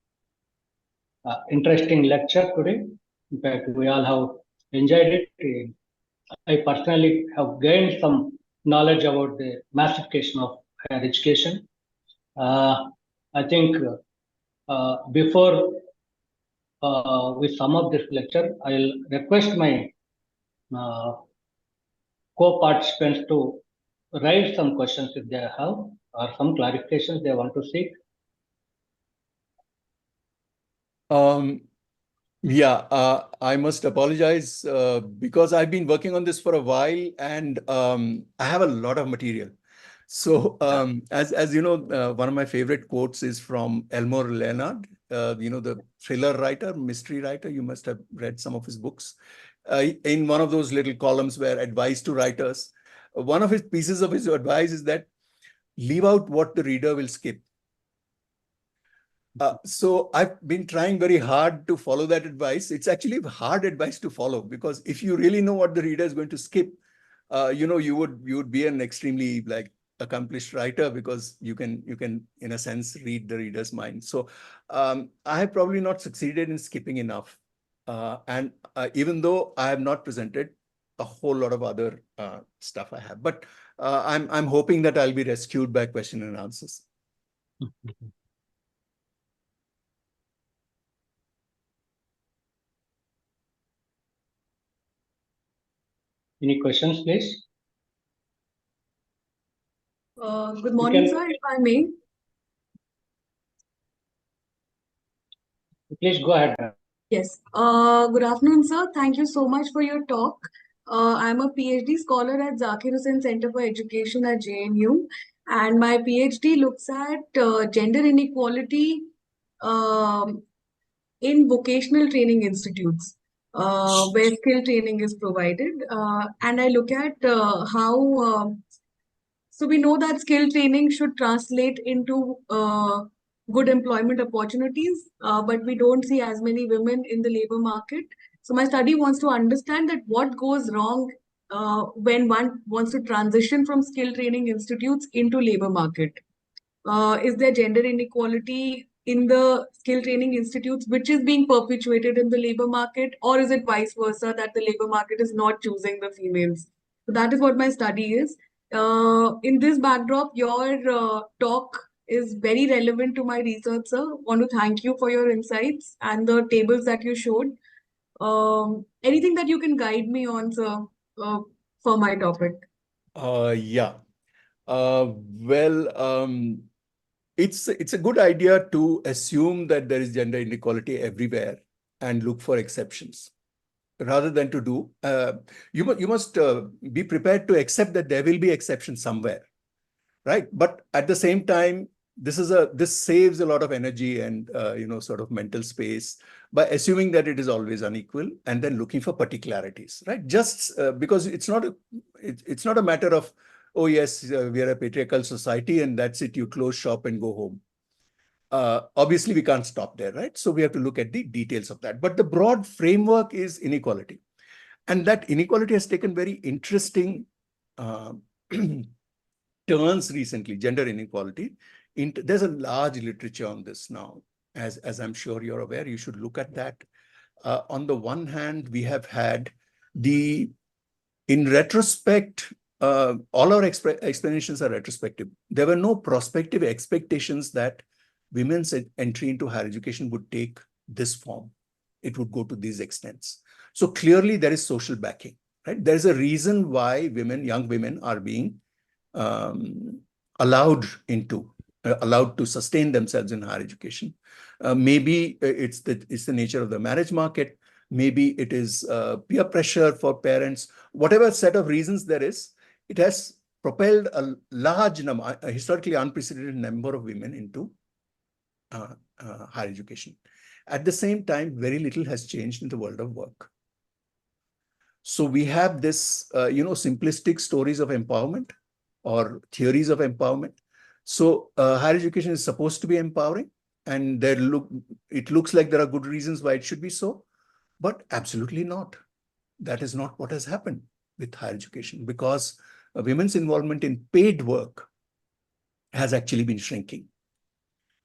Speaker 1: interesting lecture today. In fact, we all have enjoyed it. I personally have gained some knowledge about the massification of higher education. I think before we sum up this lecture, I'll request my co-participants to raise some questions if they have, or some clarifications they want to seek.
Speaker 3: I must apologize because I've been working on this for a while, and I have a lot of material. So as you know, one of my favorite quotes is from Elmore Leonard, the thriller writer, mystery writer. You must have read some of his books. In one of those little columns where advice to writers, one of his pieces of his advice is that leave out what the reader will skip. So I've been trying very hard to follow that advice. It's actually hard advice to follow, because if you really know what the reader is going to skip, you would be an extremely accomplished writer, because you can in a sense read the reader's mind. So I have probably not succeeded in skipping enough, and even though I have not presented a whole lot of other stuff I have, but I'm hoping that I'll be rescued by question and answers.
Speaker 1: Any questions, please?
Speaker 5: Good morning, sir, if I may.
Speaker 1: Please go ahead.
Speaker 5: Yes. Good afternoon, sir. Thank you so much for your talk. I'm a PhD scholar at Zakir Hussain Center for Education at JNU, and my PhD looks at gender inequality in vocational training institutes, where skill training is provided. And I look at how so we know that skill training should translate into good employment opportunities, but we don't see as many women in the labor market. So my study wants to understand that what goes wrong when one wants to transition from skill training institutes into labor market. Is there gender inequality in the skill training institutes, which is being perpetuated in the labor market, or is it vice versa, that the labor market is not choosing the females? So that is what my study is. In this backdrop, your talk is very relevant to my research, sir. I want to thank you for your insights and the tables that you showed. Anything that you can guide me on, sir, for my topic?
Speaker 3: It's a good idea to assume that there is gender inequality everywhere and look for exceptions, rather than to do. You must be prepared to accept that there will be exceptions somewhere, right? But at the same time, this saves a lot of energy and sort of mental space by assuming that it is always unequal and then looking for particularities, right? Just because it's not a matter of, oh yes, we are a patriarchal society and that's it, you close shop and go home. Obviously, we can't stop there, right? So we have to look at the details of that. But the broad framework is inequality. And that inequality has taken very interesting turns recently, gender inequality. There's a large literature on this now, as I'm sure you're aware. You should look at that. On the one hand, we have had in retrospect, all our explanations are retrospective. There were no prospective expectations that women's entry into higher education would take this form. it would go to these extents. So clearly there is social backing, right? There's a reason why young women are being allowed to sustain themselves in higher education. Maybe it's the nature of the marriage market. Maybe it is peer pressure for parents. Whatever set of reasons there is, it has propelled a large number, a historically unprecedented number of women into higher education. At the same time, very little has changed in the world of work. So we have this, simplistic stories of empowerment or theories of empowerment. So higher education is supposed to be empowering, and it looks like there are good reasons why it should be so, but absolutely not. That is not what has happened with higher education, because women's involvement in paid work has actually been shrinking.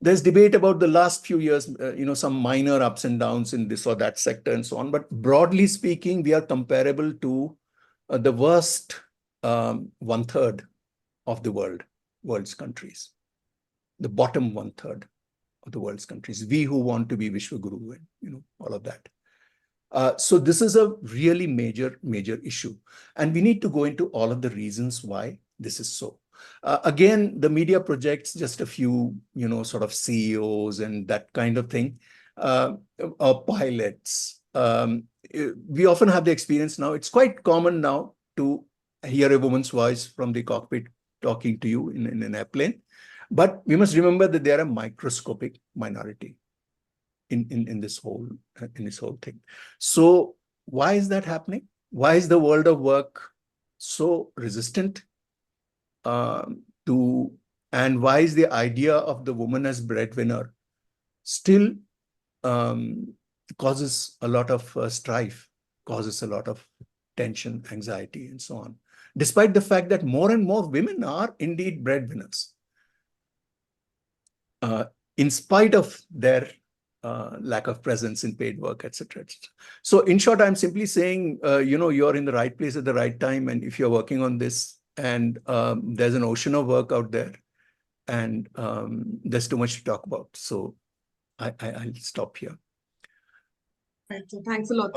Speaker 3: There's debate about the last few years, some minor ups and downs in this or that sector and so on. But broadly speaking, we are comparable to the worst 1/3 of the world's countries, the bottom 1/3 of the world's countries. We who want to be Vishwaguru and all of that. So this is a really major issue, and we need to go into all of the reasons why this is so. Again, the media projects just a few, sort of CEOs and that kind of thing, or pilots. We often have the experience now. It's quite common now to hear a woman's voice from the cockpit talking to you in an airplane. But we must remember that they are a microscopic minority in this whole thing. So why is that happening? Why is the world of work so resistant and why is the idea of the woman as breadwinner still causes a lot of strife, causes a lot of tension, anxiety, and so on, despite the fact that more and more women are indeed breadwinners, in spite of their lack of presence in paid work, etc. So in short, I'm simply saying, you're in the right place at the right time. And if you're working on this, and there's an ocean of work out there, and there's too much to talk about. So I'll stop here.
Speaker 5: Right, so thanks a lot.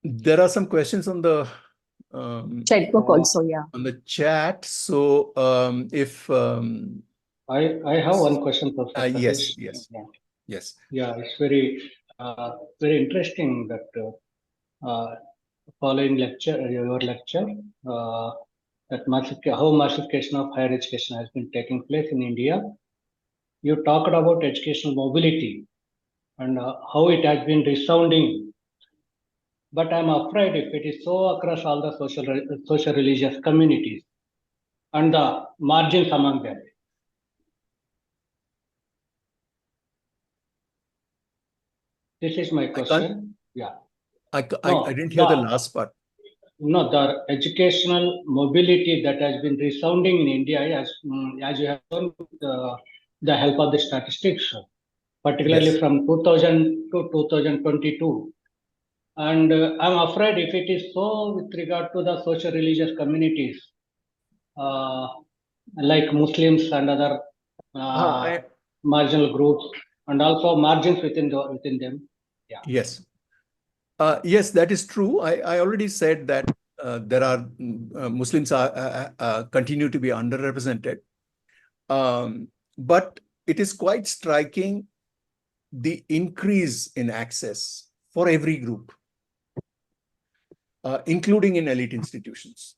Speaker 3: There are some questions on the
Speaker 2: Chat book also, yeah.
Speaker 3: on the chat. So if
Speaker 1: I have one question for Satish.
Speaker 3: Yes.
Speaker 1: Yeah, it's very interesting that following your lecture, that how massification of higher education has been taking place in India. You talked about educational mobility and how it has been resounding. But I'm afraid if it is so across all the social religious communities and the margins among them. This is my question.
Speaker 3: I didn't hear the last part.
Speaker 1: No, the educational mobility that has been resounding in India, as you have shown the help of the statistics, particularly from 2000 to 2022. And I'm afraid if it is so with regard to the social religious communities, like Muslims and other marginal groups, and also margins within them. Yeah.
Speaker 3: Yes. Yes, that is true. I already said that there are Muslims continue to be underrepresented, but it is quite striking the increase in access for every group, including in elite institutions.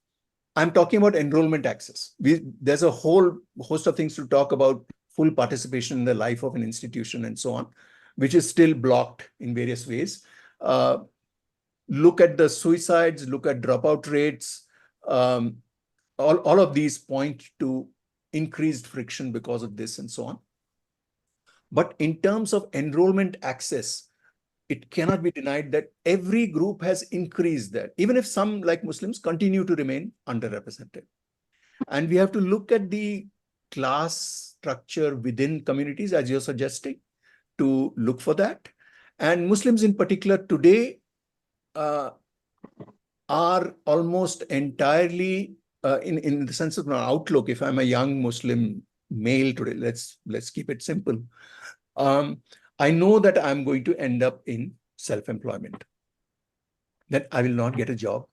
Speaker 3: I'm talking about enrollment access. There's a whole host of things to talk about, full participation in the life of an institution and so on, which is still blocked in various ways. Look at the suicides, look at dropout rates. All of these point to increased friction because of this and so on. But in terms of enrollment access, it cannot be denied that every group has increased there, even if some, like Muslims, continue to remain underrepresented. And we have to look at the class structure within communities, as you're suggesting, to look for that. And Muslims in particular today are almost entirely, in the sense of an outlook, if I'm a young Muslim male today, let's keep it simple. I know that I'm going to end up in self-employment, then I will not get a job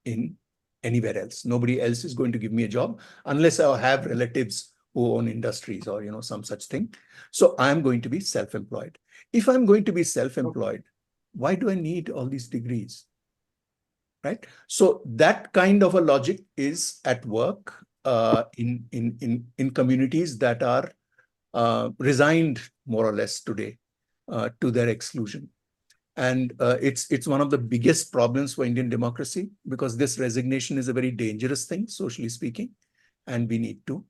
Speaker 3: in anywhere else. Nobody else is going to give me a job unless I have relatives who own industries or, some such thing. So I'm going to be self-employed. If I'm going to be self-employed, why do I need all these degrees? Right? So that kind of a logic is at work in communities that are resigned more or less today to their exclusion. And it's one of the biggest problems for Indian democracy, because this resignation is a very dangerous thing, socially speaking, and we need to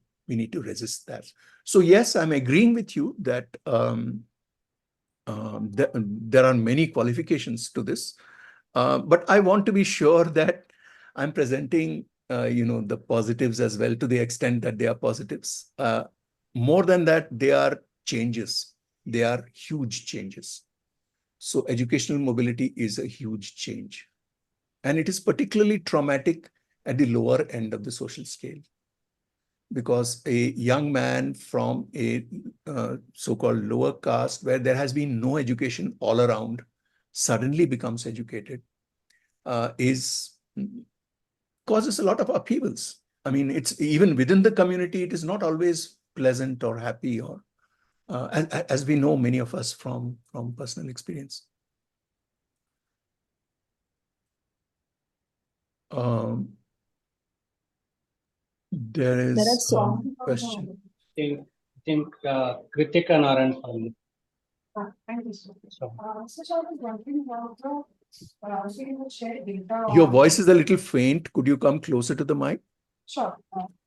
Speaker 3: resist that. So yes, I'm agreeing with you that there are many qualifications to this, but I want to be sure that I'm presenting the positives as well, to the extent that they are positives. More than that, they are changes. They are huge changes. So educational mobility is a huge change. And it is particularly traumatic at the lower end of the social scale, because a young man from a so-called lower caste, where there has been no education all around, suddenly becomes educated, causes a lot of upheavals. I mean, it's even within the community, it is not always pleasant or happy, or as we know, many of us from personal experience. There is a question.
Speaker 1: I think Kritika Narayan from
Speaker 6: Thank you, sir.
Speaker 1: so,
Speaker 6: So I was wondering about so you would share data
Speaker 3: Your
Speaker 6: on-
Speaker 3: voice is a little faint. Could you come closer to the mic?
Speaker 6: Sure.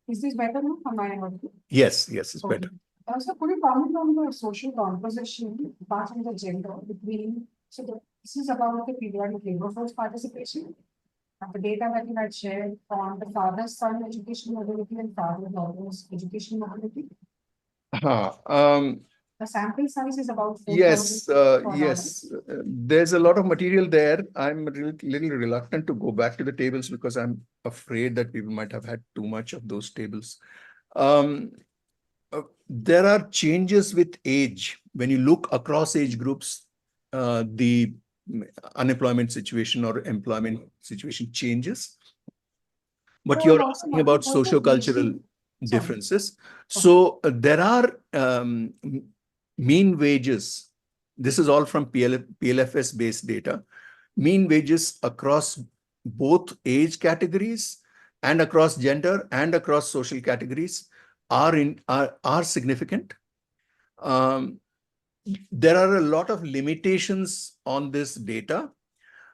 Speaker 6: Is this better now? Am I audible?
Speaker 3: Yes, it's better.
Speaker 6: So could you comment on the social composition, apart from the gender, between, this is about the periodic labor force participation, and the data that you had shared on the father-son education mobility and father-daughter's education mobility. The sample size is about 4,000
Speaker 3: Yes,
Speaker 6: per
Speaker 3: yes. There's a lot of material there. I'm a little reluctant to go back to the tables, because I'm afraid that people might have had too much of those tables. There are changes with age. When you look across age groups, the unemployment situation or employment situation changes. But you're asking about socio-cultural differences. So there are mean wages. This is all from PLFS-based data. Mean wages across both age categories and across gender and across social categories are significant. There are a lot of limitations on this data.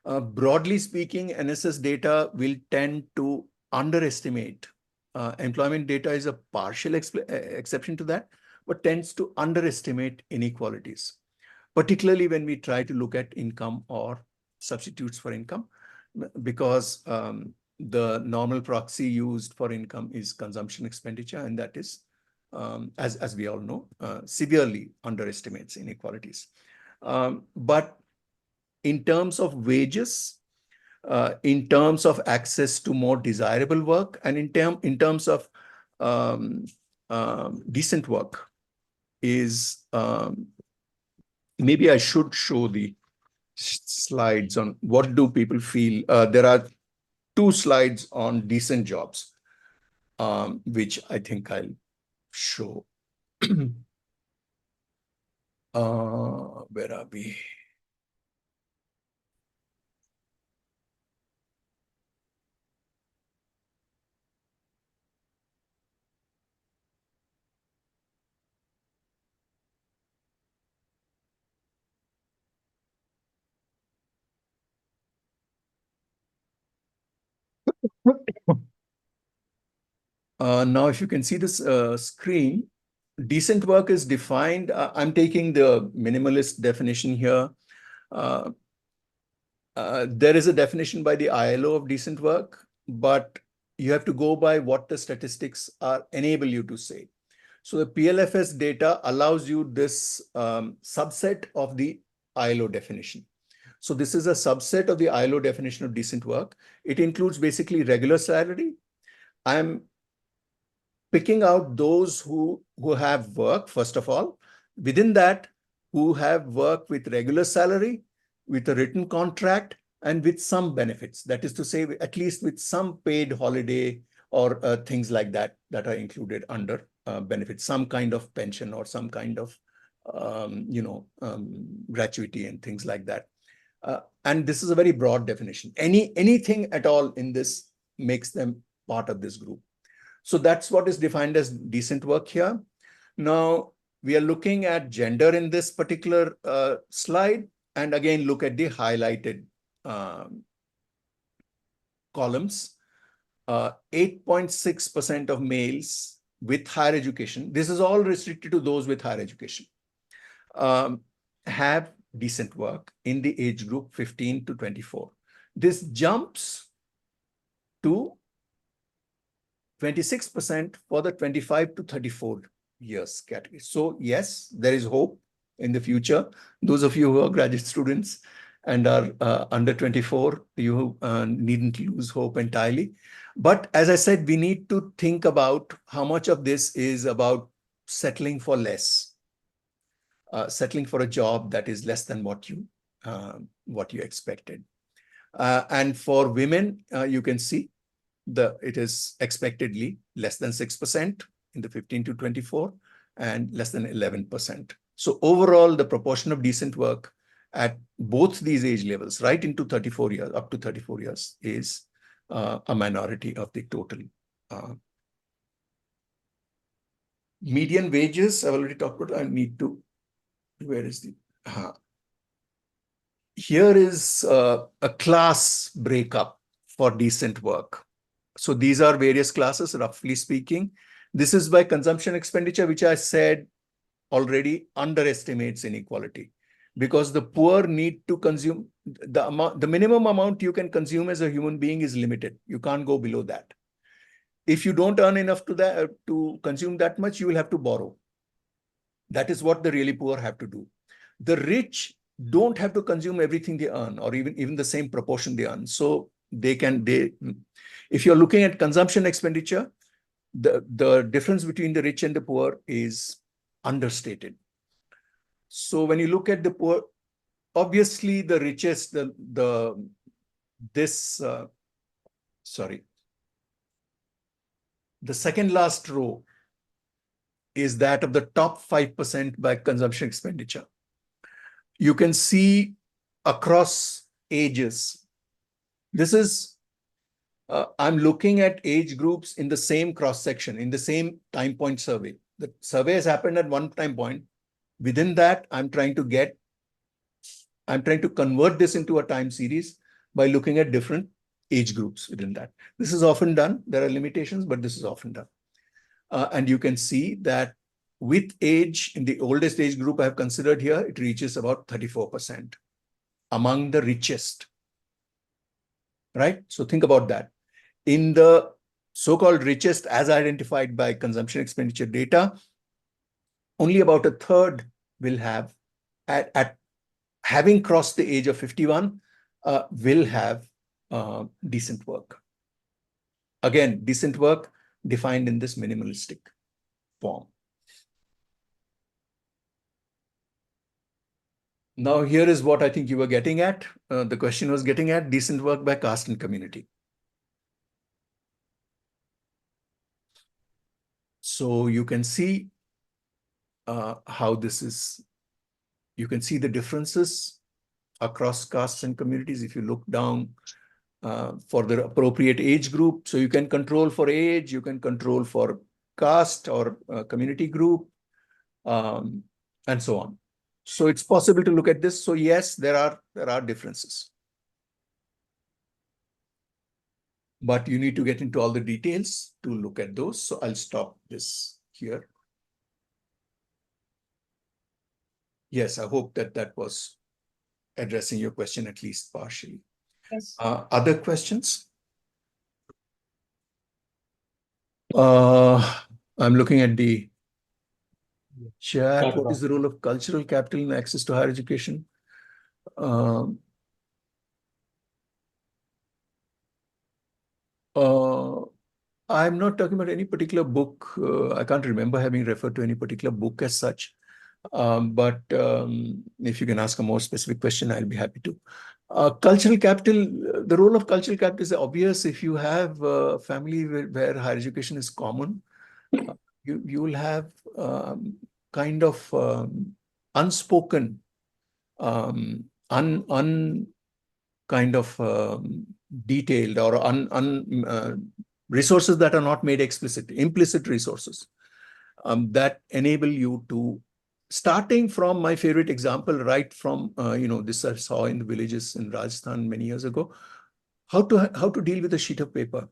Speaker 3: Broadly speaking, NSS data will tend to underestimate. Employment data is a partial exception to that, but tends to underestimate inequalities, particularly when we try to look at income or substitutes for income, because the normal proxy used for income is consumption expenditure, and that is, as we all know, severely underestimates inequalities. But in terms of wages, in terms of access to more desirable work, and in terms of decent work, is maybe I should show the slides on what do people feel. There are 2 slides on decent jobs, which I think I'll show. Where are we? Now, if you can see this screen, decent work is defined. I'm taking the minimalist definition here. There is a definition by the ILO of decent work, but you have to go by what the statistics enable you to say. So the PLFS data allows you this subset of the ILO definition. So this is a subset of the ILO definition of decent work. It includes basically regular salary. I'm picking out those who have work, first of all. Within that, who have work with regular salary, with a written contract, and with some benefits. That is to say, at least with some paid holiday or things like that that are included under benefits, some kind of pension or some kind of gratuity and things like that. And this is a very broad definition. Anything at all in this makes them part of this group. So that's what is defined as decent work here. Now, we are looking at gender in this particular slide, and again, look at the highlighted columns. 8.6% of males with higher education, this is all restricted to those with higher education, have decent work in the age group 15 to 24. This jumps to 26% for the 25 to 34 years category. So yes, there is hope in the future. Those of you who are graduate students and are under 24, you needn't lose hope entirely. But as I said, we need to think about how much of this is about settling for less, settling for a job that is less than what you expected. And for women, you can see it is expectedly less than 6% in the 15 to 24 and less than 11%. So overall, the proportion of decent work at both these age levels, right into 34 years, up to 34 years, is a minority of the total. Median wages, I've already talked about. I need to, where is the, here is a class breakup for decent work. So these are various classes, roughly speaking. This is by consumption expenditure, which I said already underestimates inequality, because the poor need to consume the minimum amount you can consume as a human being is limited. You can't go below that. If you don't earn enough to consume that much, you will have to borrow. That is what the really poor have to do. The rich don't have to consume everything they earn, or even the same proportion they earn. So if you're looking at consumption expenditure, the difference between the rich and the poor is understated. So when you look at the poor, obviously the richest, the second last row is that of the top 5% by consumption expenditure. You can see across ages. This is, I'm looking at age groups in the same cross-section, in the same time point survey. The survey has happened at one time point. Within that, I'm trying to convert this into a time series by looking at different age groups within that. This is often done. There are limitations, but this is often done. And you can see that with age, in the oldest age group I have considered here, it reaches about 34% among the richest. Right? So think about that. In the so-called richest, as identified by consumption expenditure data, only about a third will have, at having crossed the age of 51, will have decent work. Again, decent work defined in this minimalistic form. Now, here is what I think you were getting at. The question was getting at decent work by caste and community. So you can see how this is. You can see the differences across castes and communities if you look down for the appropriate age group. So you can control for age, you can control for caste or community group, and so on. So it's possible to look at this. So yes, there are differences. But you need to get into all the details to look at those. So I'll stop this here. Yes, I hope that was addressing your question at least partially.
Speaker 6: Yes.
Speaker 3: Other questions? I'm looking at the chat. What is the role of cultural capital in access to higher education? I'm not talking about any particular book. I can't remember having referred to any particular book as such. But if you can ask a more specific question, I'll be happy to. Cultural capital, the role of cultural capital is obvious. If you have a family where higher education is common, you will have kind of unspoken, kind of detailed or resources that are not made explicit, implicit resources that enable you to, starting from my favorite example, right from, this I saw in the villages in Rajasthan many years ago, how to deal with a sheet of paper.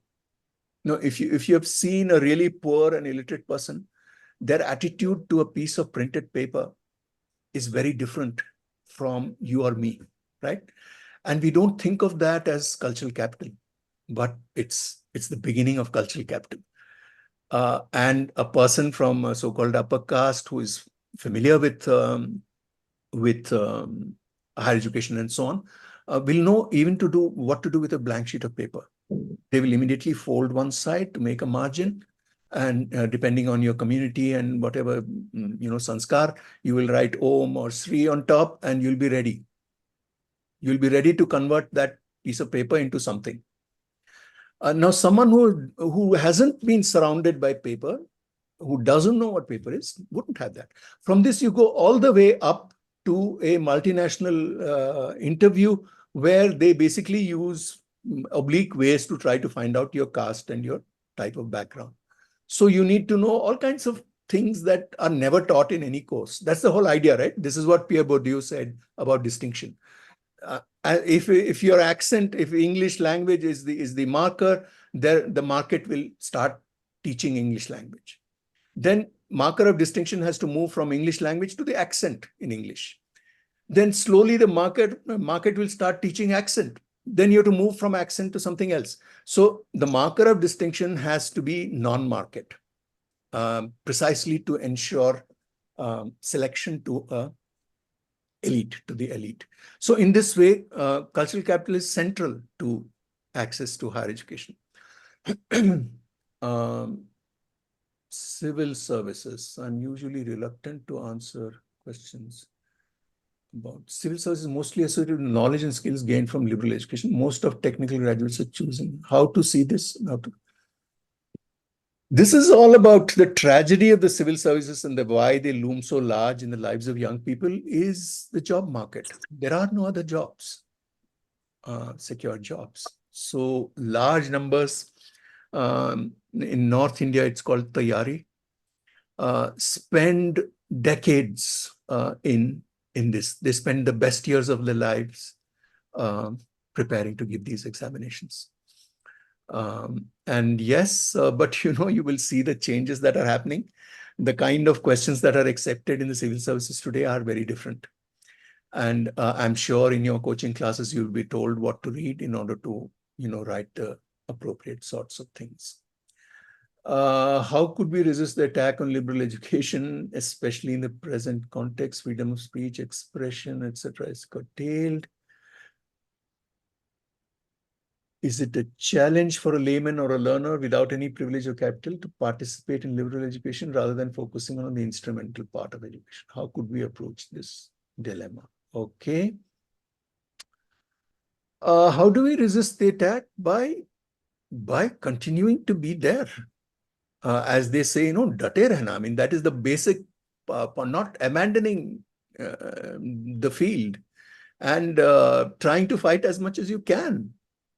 Speaker 3: If you have seen a really poor and illiterate person, their attitude to a piece of printed paper is very different from you or me, right? And we don't think of that as cultural capital, but it's the beginning of cultural capital. And a person from a so-called upper caste who is familiar with higher education and so on, will know even what to do with a blank sheet of paper. They will immediately fold one side to make a margin, and depending on your community and whatever sanskar, you will write Om or Sri on top, and you'll be ready. You'll be ready to convert that piece of paper into something. Now, someone who hasn't been surrounded by paper, who doesn't know what paper is, wouldn't have that. From this, you go all the way up to a multinational interview where they basically use oblique ways to try to find out your caste and your type of background. So you need to know all kinds of things that are never taught in any course. That's the whole idea, right? This is what Pierre Bourdieu said about distinction. If your accent, if English language is the marker, the market will start teaching English language. Then marker of distinction has to move from English language to the accent in English. Then slowly the market will start teaching accent. Then you have to move from accent to something else. So the marker of distinction has to be non-market, precisely to ensure selection to the elite. So in this way, cultural capital is central to access to higher education. Civil services. I'm usually reluctant to answer questions about civil services, mostly associated with knowledge and skills gained from liberal education. Most of technical graduates are choosing. How to see this? This is all about the tragedy of the civil services and why they loom so large in the lives of young people is the job market. There are no other jobs, secure jobs. So large numbers. In North India, it's called Tayari. Spend decades in this. They spend the best years of their lives preparing to give these examinations. And yes, but you will see the changes that are happening. The kind of questions that are accepted in the civil services today are very different. And I'm sure in your coaching classes, you'll be told what to read in order to, write the appropriate sorts of things. How could we resist the attack on liberal education, especially in the present context? Freedom of speech, expression, etc. is curtailed. Is it a challenge for a layman or a learner without any privilege or capital to participate in liberal education rather than focusing on the instrumental part of education? How could we approach this dilemma? Okay. How do we resist the attack? By continuing to be there. As they say, date rehna. I mean, that is the basic, not abandoning the field and trying to fight as much as you can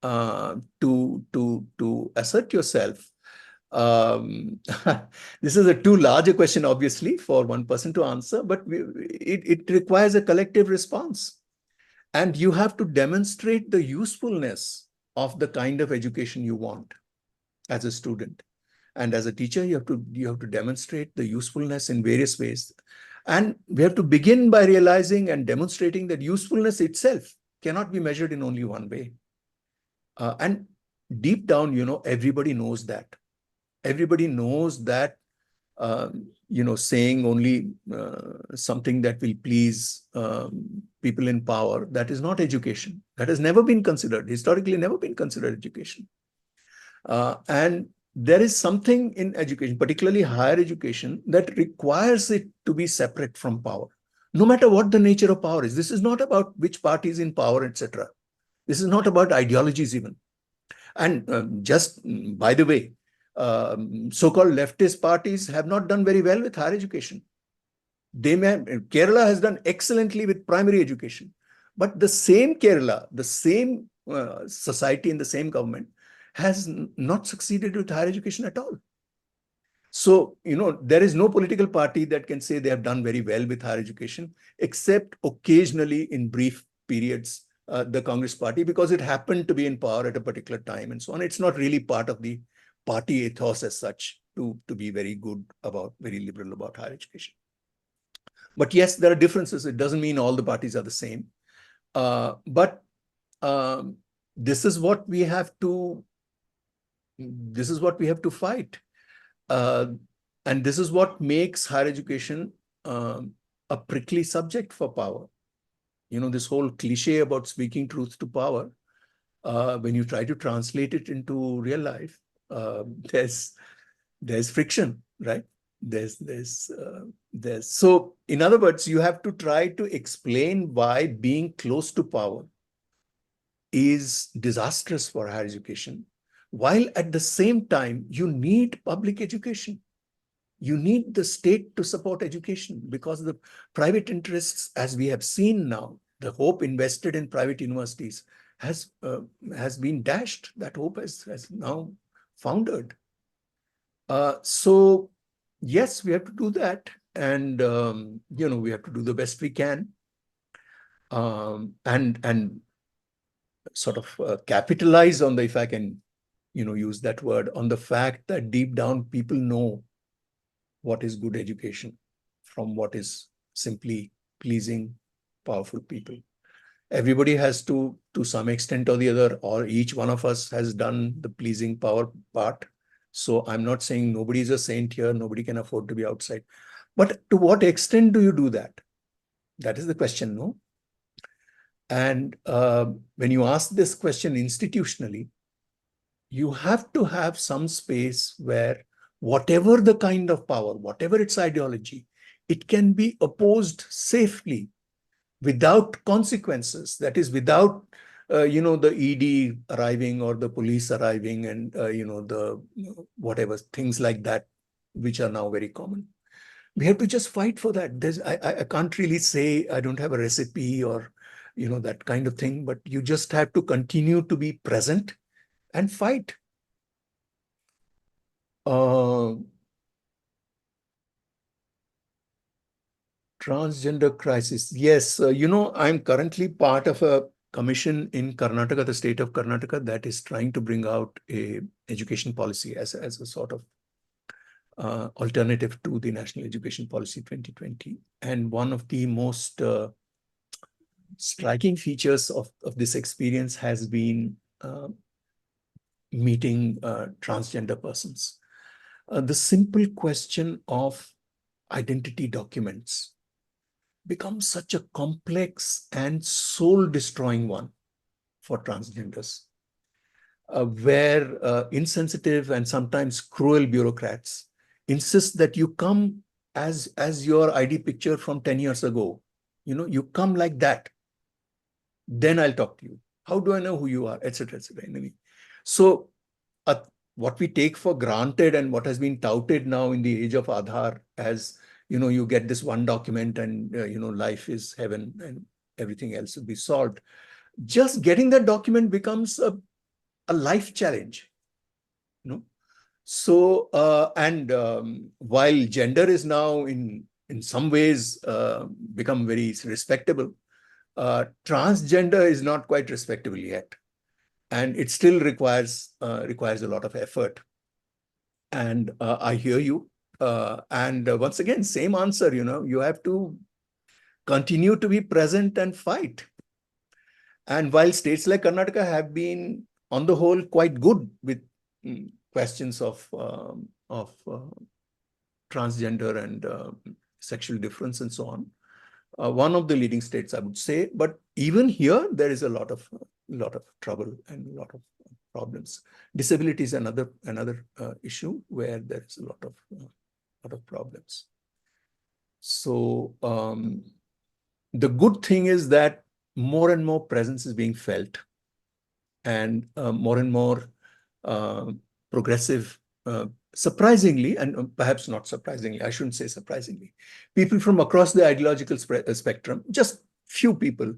Speaker 3: to assert yourself. This is a too large a question, obviously, for one person to answer, but it requires a collective response. And you have to demonstrate the usefulness of the kind of education you want as a student. And as a teacher, you have to demonstrate the usefulness in various ways. And we have to begin by realizing and demonstrating that usefulness itself cannot be measured in only one way. And deep down, everybody knows that. Everybody knows that, saying only something that will please people in power, that is not education. That has never been considered, historically never been considered education. And there is something in education, particularly higher education, that requires it to be separate from power, no matter what the nature of power is. This is not about which party is in power, etc. This is not about ideologies even. And just by the way, so-called leftist parties have not done very well with higher education. Kerala has done excellently with primary education, but the same Kerala, the same society in the same government has not succeeded with higher education at all. So, there is no political party that can say they have done very well with higher education, except occasionally in brief periods, the Congress party, because it happened to be in power at a particular time and so on. It's not really part of the party ethos as such to be very liberal about higher education. But yes, there are differences. It doesn't mean all the parties are the same. But this is what we have to fight. And this is what makes higher education a prickly subject for power. This whole cliche about speaking truth to power, when you try to translate it into real life, there's friction, right? So in other words, you have to try to explain why being close to power is disastrous for higher education, while at the same time you need public education. You need the state to support education, because the private interests, as we have seen now, the hope invested in private universities has been dashed. That hope has now foundered. So yes, we have to do that, and we have to do the best we can, and sort of capitalize on the, if I can, use that word, on the fact that deep down people know what is good education from what is simply pleasing powerful people. Everybody has to some extent or the other, or each one of us has done the pleasing power part. So I'm not saying nobody is a saint here, nobody can afford to be outside. But to what extent do you do that? That is the question, no? And when you ask this question institutionally, you have to have some space where whatever the kind of power, whatever its ideology, it can be opposed safely without consequences. That is, without the ED arriving or the police arriving and the whatever things like that, which are now very common. We have to just fight for that. I can't really say I don't have a recipe or that kind of thing, but you just have to continue to be present and fight. Transgender crisis. Yes, I'm currently part of a commission in Karnataka, the state of Karnataka, that is trying to bring out a education policy as a sort of alternative to the National Education Policy 2020. And one of the most striking features of this experience has been meeting transgender persons. The simple question of identity documents becomes such a complex and soul-destroying one for transgenders, where insensitive and sometimes cruel bureaucrats insist that you come as your ID picture from 10 years ago. You come like that. Then I'll talk to you. How do I know who you are, etc., etc. So what we take for granted and what has been touted now in the age of Aadhaar as, you get this one document and, life is heaven and everything else will be solved. Just getting that document becomes a life challenge. So, while gender is now in some ways become very respectable, transgender is not quite respectable yet. And it still requires a lot of effort. And I hear you. And once again, same answer, you have to continue to be present and fight. And while states like Karnataka have been, on the whole, quite good with questions of transgender and sexual difference and so on, one of the leading states, I would say. But even here, there is a lot of trouble and a lot of problems. Disability is another issue where there is a lot of problems. So the good thing is that more and more presence is being felt, and more and more progressive, surprisingly, and perhaps not surprisingly, I shouldn't say surprisingly, people from across the ideological spectrum, just few people,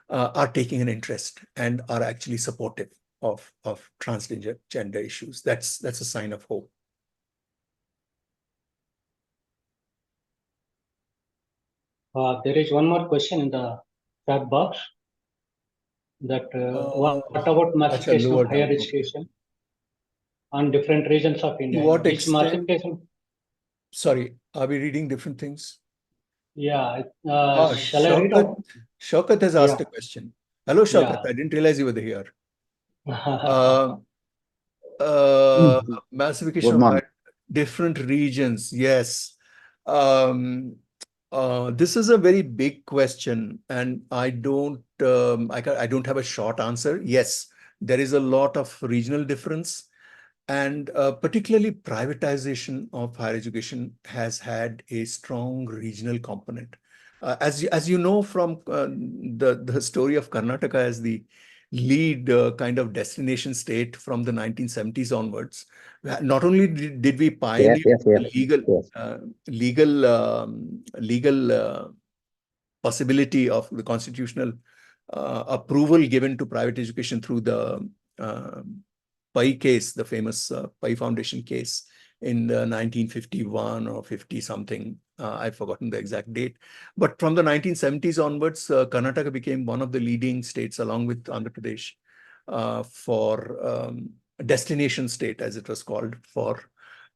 Speaker 3: are taking an interest and are actually supportive of transgender issues. That's a sign of hope.
Speaker 1: There is one more question in the chat box. That what about massification
Speaker 3: lower
Speaker 1: of higher
Speaker 3: down, okay.
Speaker 1: education on different regions of India?
Speaker 3: To what
Speaker 1: This
Speaker 3: extent?
Speaker 1: massification,
Speaker 3: Sorry, are we reading different things?
Speaker 1: yeah. Shall I read out?
Speaker 3: Shaukat has asked a question. Hello, Shaukat.
Speaker 1: Yeah.
Speaker 3: I didn't realize you were here. Massification
Speaker 7: Good
Speaker 3: of
Speaker 7: morning.
Speaker 3: different regions. Yes. This is a very big question, and I don't have a short answer. Yes, there is a lot of regional difference, and particularly privatization of higher education has had a strong regional component. As you know from the story of Karnataka as the lead kind of destination state from the 1970s onwards, not only did we pioneer
Speaker 7: Yes.
Speaker 3: legal possibility of the constitutional approval given to private education through the Pai case, the famous Pai Foundation case in the 1951 or 50 something. I've forgotten the exact date. But from the 1970s onwards, Karnataka became one of the leading states along with Andhra Pradesh for a destination state, as it was called, for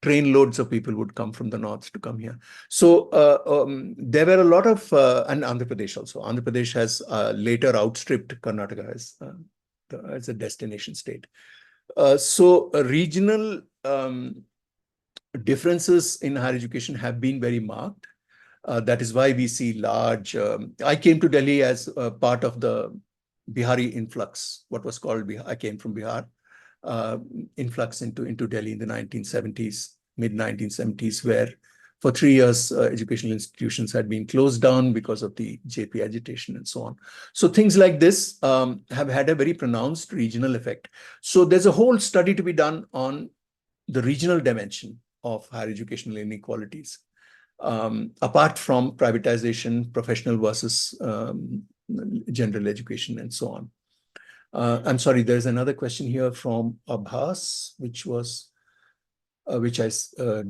Speaker 3: train loads of people would come from the north to come here. So there were a lot of, and Andhra Pradesh also. Andhra Pradesh has later outstripped Karnataka as a destination state. So regional differences in higher education have been very marked. That is why we see large. I came to Delhi as part of the Bihari influx, what was called I came from Bihar, influx into Delhi in the 1970s, mid-1970s, where for 3 years, educational institutions had been closed down because of the JP agitation and so on. So things like this have had a very pronounced regional effect. So there's a whole study to be done on the regional dimension of higher educational inequalities, apart from privatization, professional versus general education, and so on. I'm sorry, there's another question here from Abhas, which I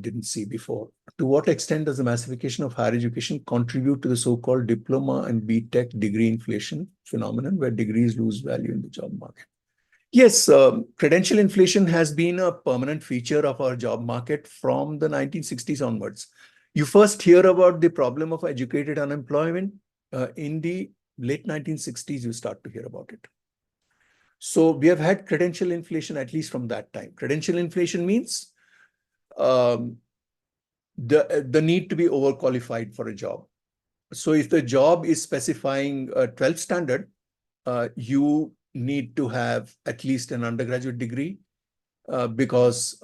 Speaker 3: didn't see before. To what extent does the massification of higher education contribute to the so-called diploma and BTech degree inflation phenomenon, where degrees lose value in the job market? Yes, credential inflation has been a permanent feature of our job market from the 1960s onwards. You first hear about the problem of educated unemployment in the late 1960s, you start to hear about it. So we have had credential inflation at least from that time. Credential inflation means the need to be overqualified for a job. So if the job is specifying a 12th standard, you need to have at least an undergraduate degree because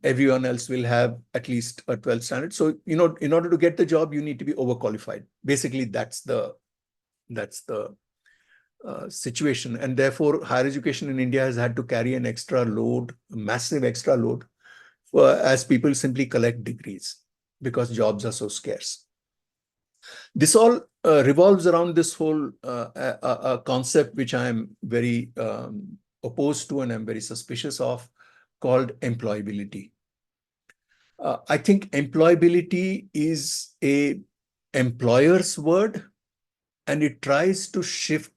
Speaker 3: everyone else will have at least a 12th standard. So, in order to get the job, you need to be overqualified. Basically, that's the situation. And therefore, higher education in India has had to carry an extra load, a massive extra load, as people simply collect degrees because jobs are so scarce. This all revolves around this whole concept, which I am very opposed to and I'm very suspicious of, called employability. I think employability is a employer's word, and it tries to shift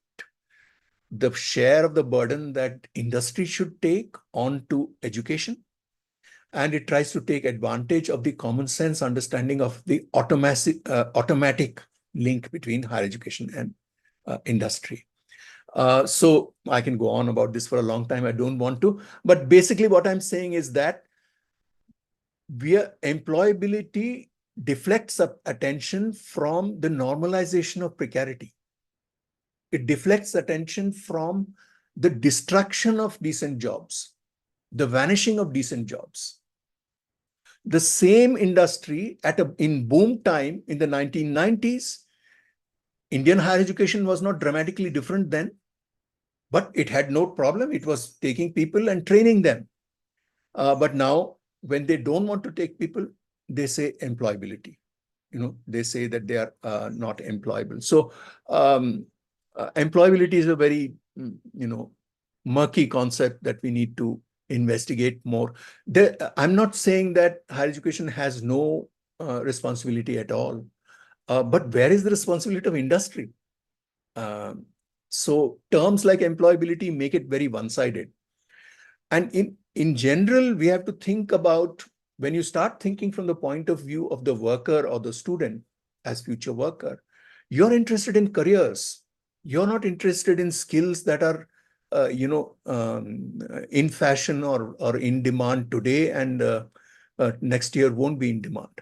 Speaker 3: the share of the burden that industry should take onto education. And it tries to take advantage of the common sense understanding of the automatic link between higher education and industry. So I can go on about this for a long time. I don't want to. But basically what I'm saying is that employability deflects attention from the normalization of precarity. It deflects attention from the destruction of decent jobs. the vanishing of decent jobs. The same industry in boom time in the 1990s, Indian higher education was not dramatically different then, but it had no problem. It was taking people and training them. But now, when they don't want to take people, they say employability. They say that they are not employable. So employability is a very, murky concept that we need to investigate more. I'm not saying that higher education has no responsibility at all, but where is the responsibility of industry? So terms like employability make it very one-sided. And in general, we have to think about, when you start thinking from the point of view of the worker or the student as future worker, you're interested in careers. You're not interested in skills that are, in fashion or in demand today and next year won't be in demand.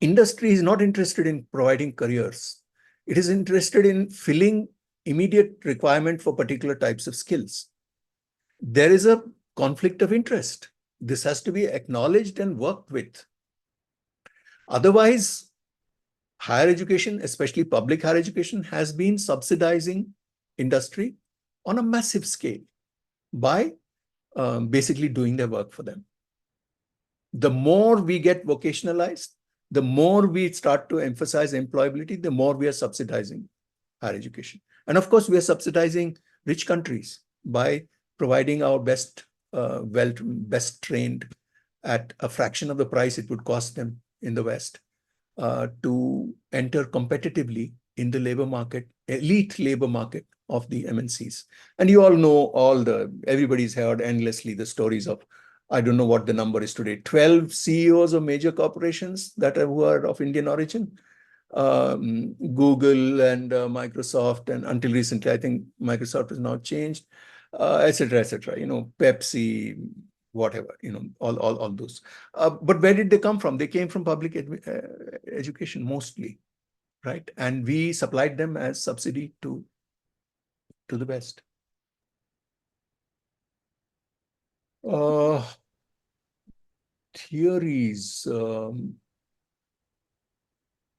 Speaker 3: Industry is not interested in providing careers. It is interested in filling immediate requirement for particular types of skills. There is a conflict of interest. This has to be acknowledged and worked with. Otherwise, higher education, especially public higher education, has been subsidizing industry on a massive scale by basically doing their work for them. The more we get vocationalized, the more we start to emphasize employability, the more we are subsidizing higher education. And of course, we are subsidizing rich countries by providing our best trained at a fraction of the price it would cost them in the West to enter competitively in the labor market, elite labor market of the MNCs. And you all know everybody's heard endlessly the stories of, I don't know what the number is today, 12 CEOs of major corporations who are of Indian origin. Google and Microsoft, and until recently, I think Microsoft has now changed, etc., etc. Pepsi, whatever, all those. But where did they come from? They came from public education mostly, right? And we supplied them as subsidy to the West. Theories.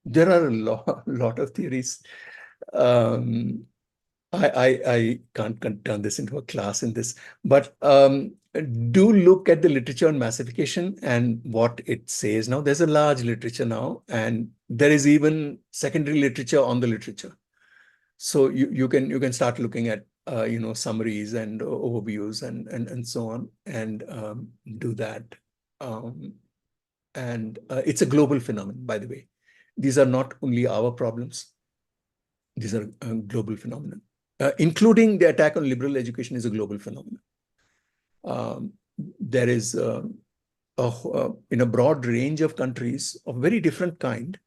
Speaker 3: There are a lot of theories. I can't turn this into a class in this, but do look at the literature on massification and what it says now. There's a large literature now, and there is even secondary literature on the literature. So you can start looking at summaries and overviews and so on, and do that. And it's a global phenomenon, by the way. These are not only our problems. These are global phenomenon. Including the attack on liberal education is a global phenomenon. There is, in a broad range of countries of very different kind,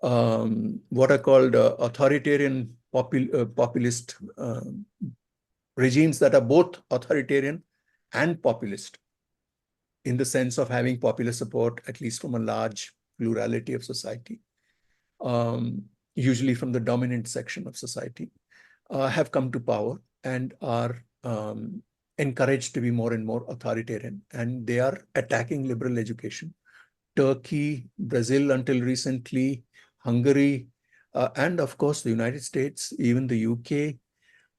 Speaker 3: what are called authoritarian populist regimes that are both authoritarian and populist, in the sense of having popular support, at least from a large plurality of society, usually from the dominant section of society, have come to power and are encouraged to be more and more authoritarian. And they are attacking liberal education. Turkey, Brazil until recently, Hungary, and of course the United States, even the UK.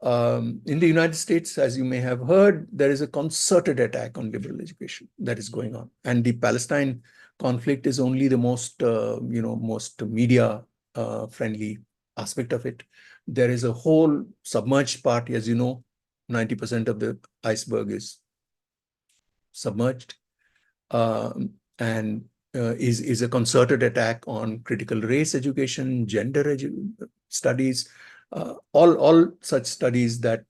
Speaker 3: In the United States, as you may have heard, there is a concerted attack on liberal education that is going on. And the Palestine conflict is only the most media friendly aspect of it. There is a whole submerged part, as you know, 90% of the iceberg is submerged, and is a concerted attack on critical race education, gender studies, all such studies that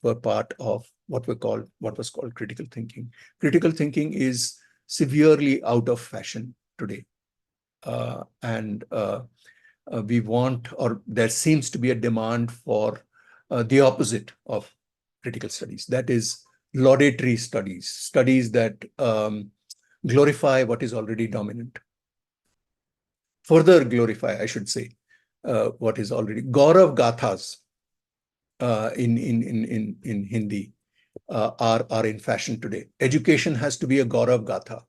Speaker 3: were part of what was called critical thinking. Critical thinking is severely out of fashion today, and we want, or there seems to be a demand for the opposite of critical studies. That is laudatory studies that glorify what is already dominant. Further glorify, I should say, what is already Gaurav Gathas in Hindi. are in fashion today. Education has to be a Gaurav Gatha.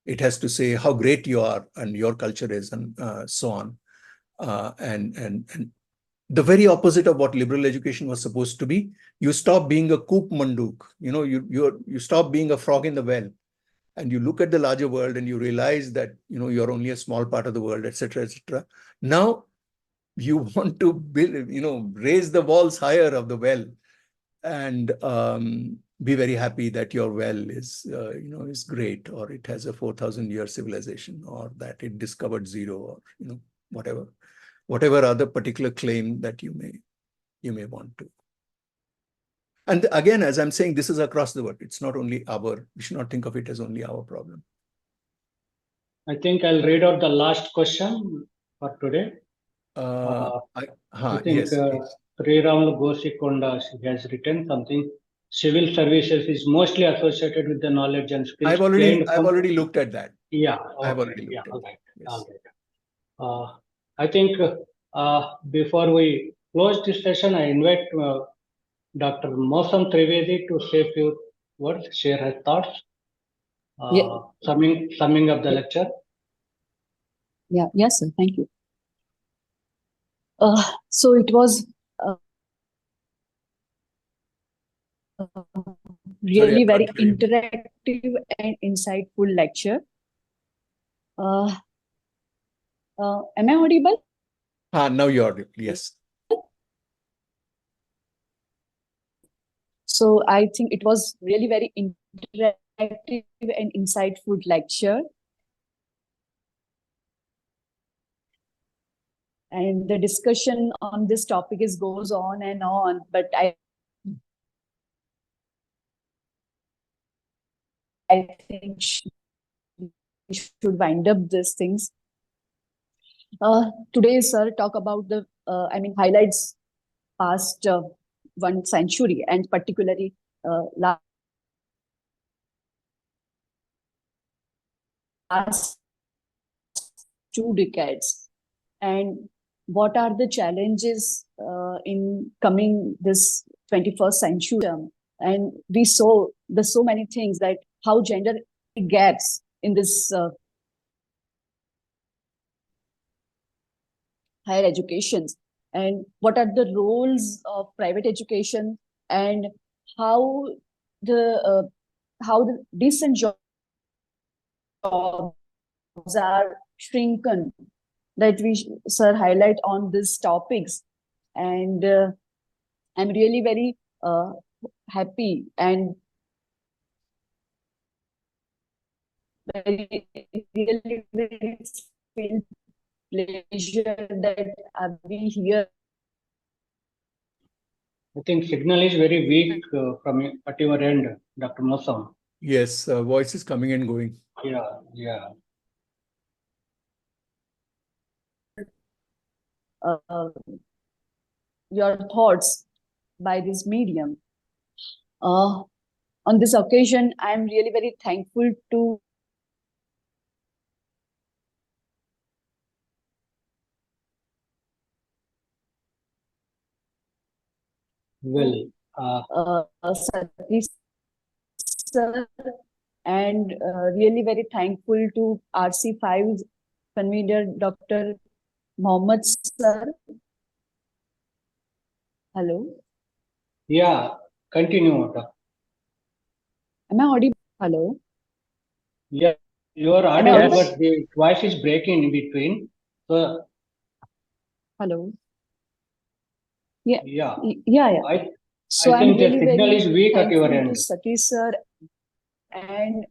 Speaker 3: It has to say how great you are and your culture is, and so on. And the very opposite of what liberal education was supposed to be. You stop being a koop manduk. You stop being a frog in the well, and you look at the larger world and you realize that you're only a small part of the world, etc., etc. Now you want to build, raise the walls higher of the well, and be very happy that your well is great, or it has a 4,000-year civilization, or that it discovered zero, or whatever other particular claim that you may want to. And again, as I'm saying, this is across the world. It's not only we should not think of it as only our problem.
Speaker 1: I think I'll read out the last question for today. I think
Speaker 3: Yes, please.
Speaker 1: Sriram Gosikonda has written something. Civil services is mostly associated with the knowledge and skills.
Speaker 3: I've already looked at that.
Speaker 1: Yeah.
Speaker 3: I've
Speaker 1: Okay.
Speaker 3: already looked
Speaker 1: Yeah.
Speaker 3: at
Speaker 1: All
Speaker 3: that.
Speaker 1: right.
Speaker 3: Yes.
Speaker 1: All right. I think before we close this session, I invite Dr. Mosam Trivedi to say a few words, share her thoughts, summing up the lecture.
Speaker 2: Yeah, yes, sir. Thank you. So it was really very interactive and insightful lecture. Am I audible?
Speaker 3: Now you're audible. Yes.
Speaker 2: So I think it was really very interactive and insightful lecture. And the discussion on this topic goes on and on, but I think we should wind up these things. Today, sir, talk about the, highlights past 1 century, and particularly last 2 decades. And what are the challenges in coming this 21st century? And we saw there's so many things, that how gender gaps in this higher education, and what are the roles of private education, and how the decent jobs are shrunken, that we sir highlight on these topics. And I'm really very happy and really feel pleasure that I'll be here.
Speaker 1: I think signal is very weak at your end, Dr. Mosam.
Speaker 3: Yes, voice is coming and going.
Speaker 1: Yeah.
Speaker 2: Your thoughts by this medium. On this occasion, I am really very thankful to Satish sir, and really very thankful to RC5 convener Dr. Mohammed sir. Hello.
Speaker 1: Yeah, continue.
Speaker 2: Am I audible? Hello.
Speaker 1: Yeah, you are audible, but the voice is breaking in between. So.
Speaker 2: Hello. Yeah.
Speaker 1: Yeah.
Speaker 2: So
Speaker 1: I think
Speaker 2: I'm really
Speaker 1: the signal is weak at your end.
Speaker 2: To Satish sir, and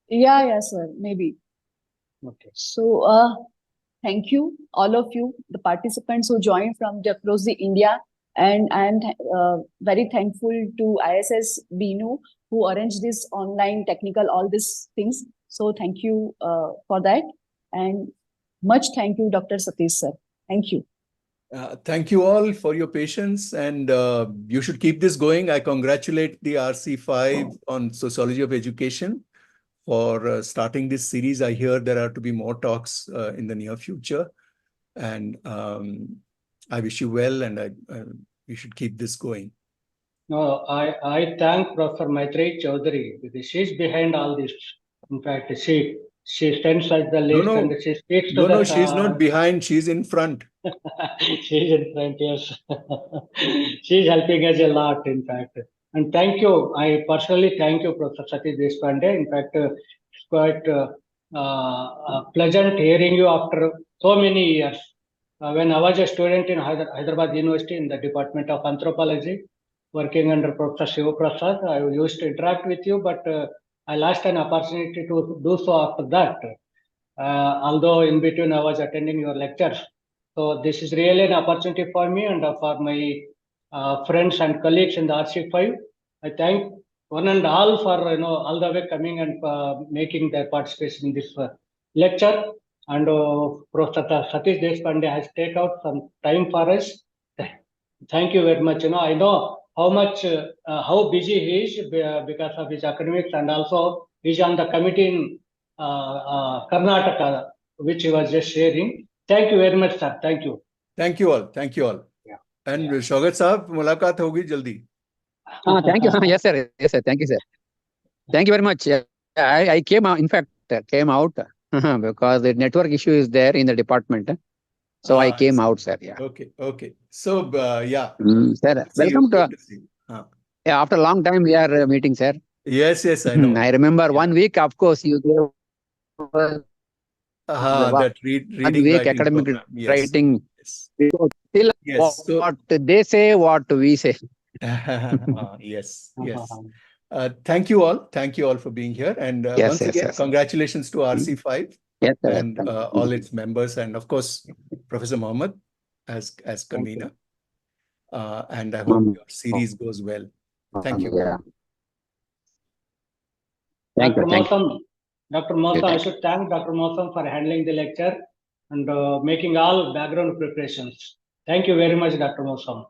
Speaker 2: yeah, sir, maybe.
Speaker 1: Okay.
Speaker 2: So thank you, all of you, the participants who joined from across the India, and I'm very thankful to ISS Binu, who arranged this online technical, all these things. So thank you for that, and much thank you, Dr. Satish sir. Thank you.
Speaker 3: Thank you all for your patience, and you should keep this going. I congratulate the RC5 on Sociology of Education for starting this series. I hear there are to be more talks in the near future, and I wish you well, and we should keep this going.
Speaker 1: No, I thank Professor Maitreyi Chaudhary because she's behind all this. In fact, she stands at the list
Speaker 3: no.
Speaker 1: and she speaks to
Speaker 3: No,
Speaker 1: the.
Speaker 3: no, she's not behind, she's in front.
Speaker 1: She's in front, yes. She's helping us a lot, in fact. And thank you. I personally thank you, Professor Satish Deshpande. In fact, it's quite pleasant hearing you after so many years. When I was a student in Hyderabad University in the Department of Anthropology, working under Professor Shiva Prasad, I used to interact with you, but I lost an opportunity to do so after that. Although in between I was attending your lectures. So this is really an opportunity for me and for my friends and colleagues in the RC5. I thank one and all for all the way coming and making their participation in this lecture. And Professor Satish Deshpande has taken out some time for us. Thank you very much. I know how much how busy he is because of his academics, and also he's on the committee in Karnataka, which he was just sharing. Thank you very much, sir. Thank you.
Speaker 3: Thank you all. Thank you all.
Speaker 1: Yeah.
Speaker 3: And Shogat Sahab, mulaqat hogi jaldi.
Speaker 7: Thank you. Yes, sir. Yes, sir. Thank you, sir. Thank you very much. I came out, in fact, came out because the network issue is there in the department. So I came out, sir. Yeah.
Speaker 3: Okay. Okay. So, yeah.
Speaker 7: Sir,
Speaker 3: See you.
Speaker 7: welcome to.
Speaker 3: Good to see you.
Speaker 7: Yeah, after a long time, we are meeting, sir.
Speaker 3: Yes, yes, I know.
Speaker 7: I remember 1 week, of course, you gave
Speaker 3: That reading,
Speaker 7: week
Speaker 3: writing
Speaker 7: academic
Speaker 3: program. Yes.
Speaker 7: writing.
Speaker 3: Yes.
Speaker 7: Still,
Speaker 3: Yes. So,
Speaker 7: what they say, what we say.
Speaker 3: yes. Yes. Thank you all. Thank you all for being here. And once again,
Speaker 7: Yes.
Speaker 3: congratulations to RC5
Speaker 7: Yes, sir.
Speaker 3: and all its members, and of course, Professor Mohammed as convener. And I hope your series goes well. Thank you.
Speaker 7: Yeah. Thank
Speaker 1: Dr.
Speaker 7: you. Thank you.
Speaker 1: Mosam, Dr. Mosam, I should thank Dr. Mosam for handling the lecture and making all background preparations. Thank you very much, Dr. Mosam.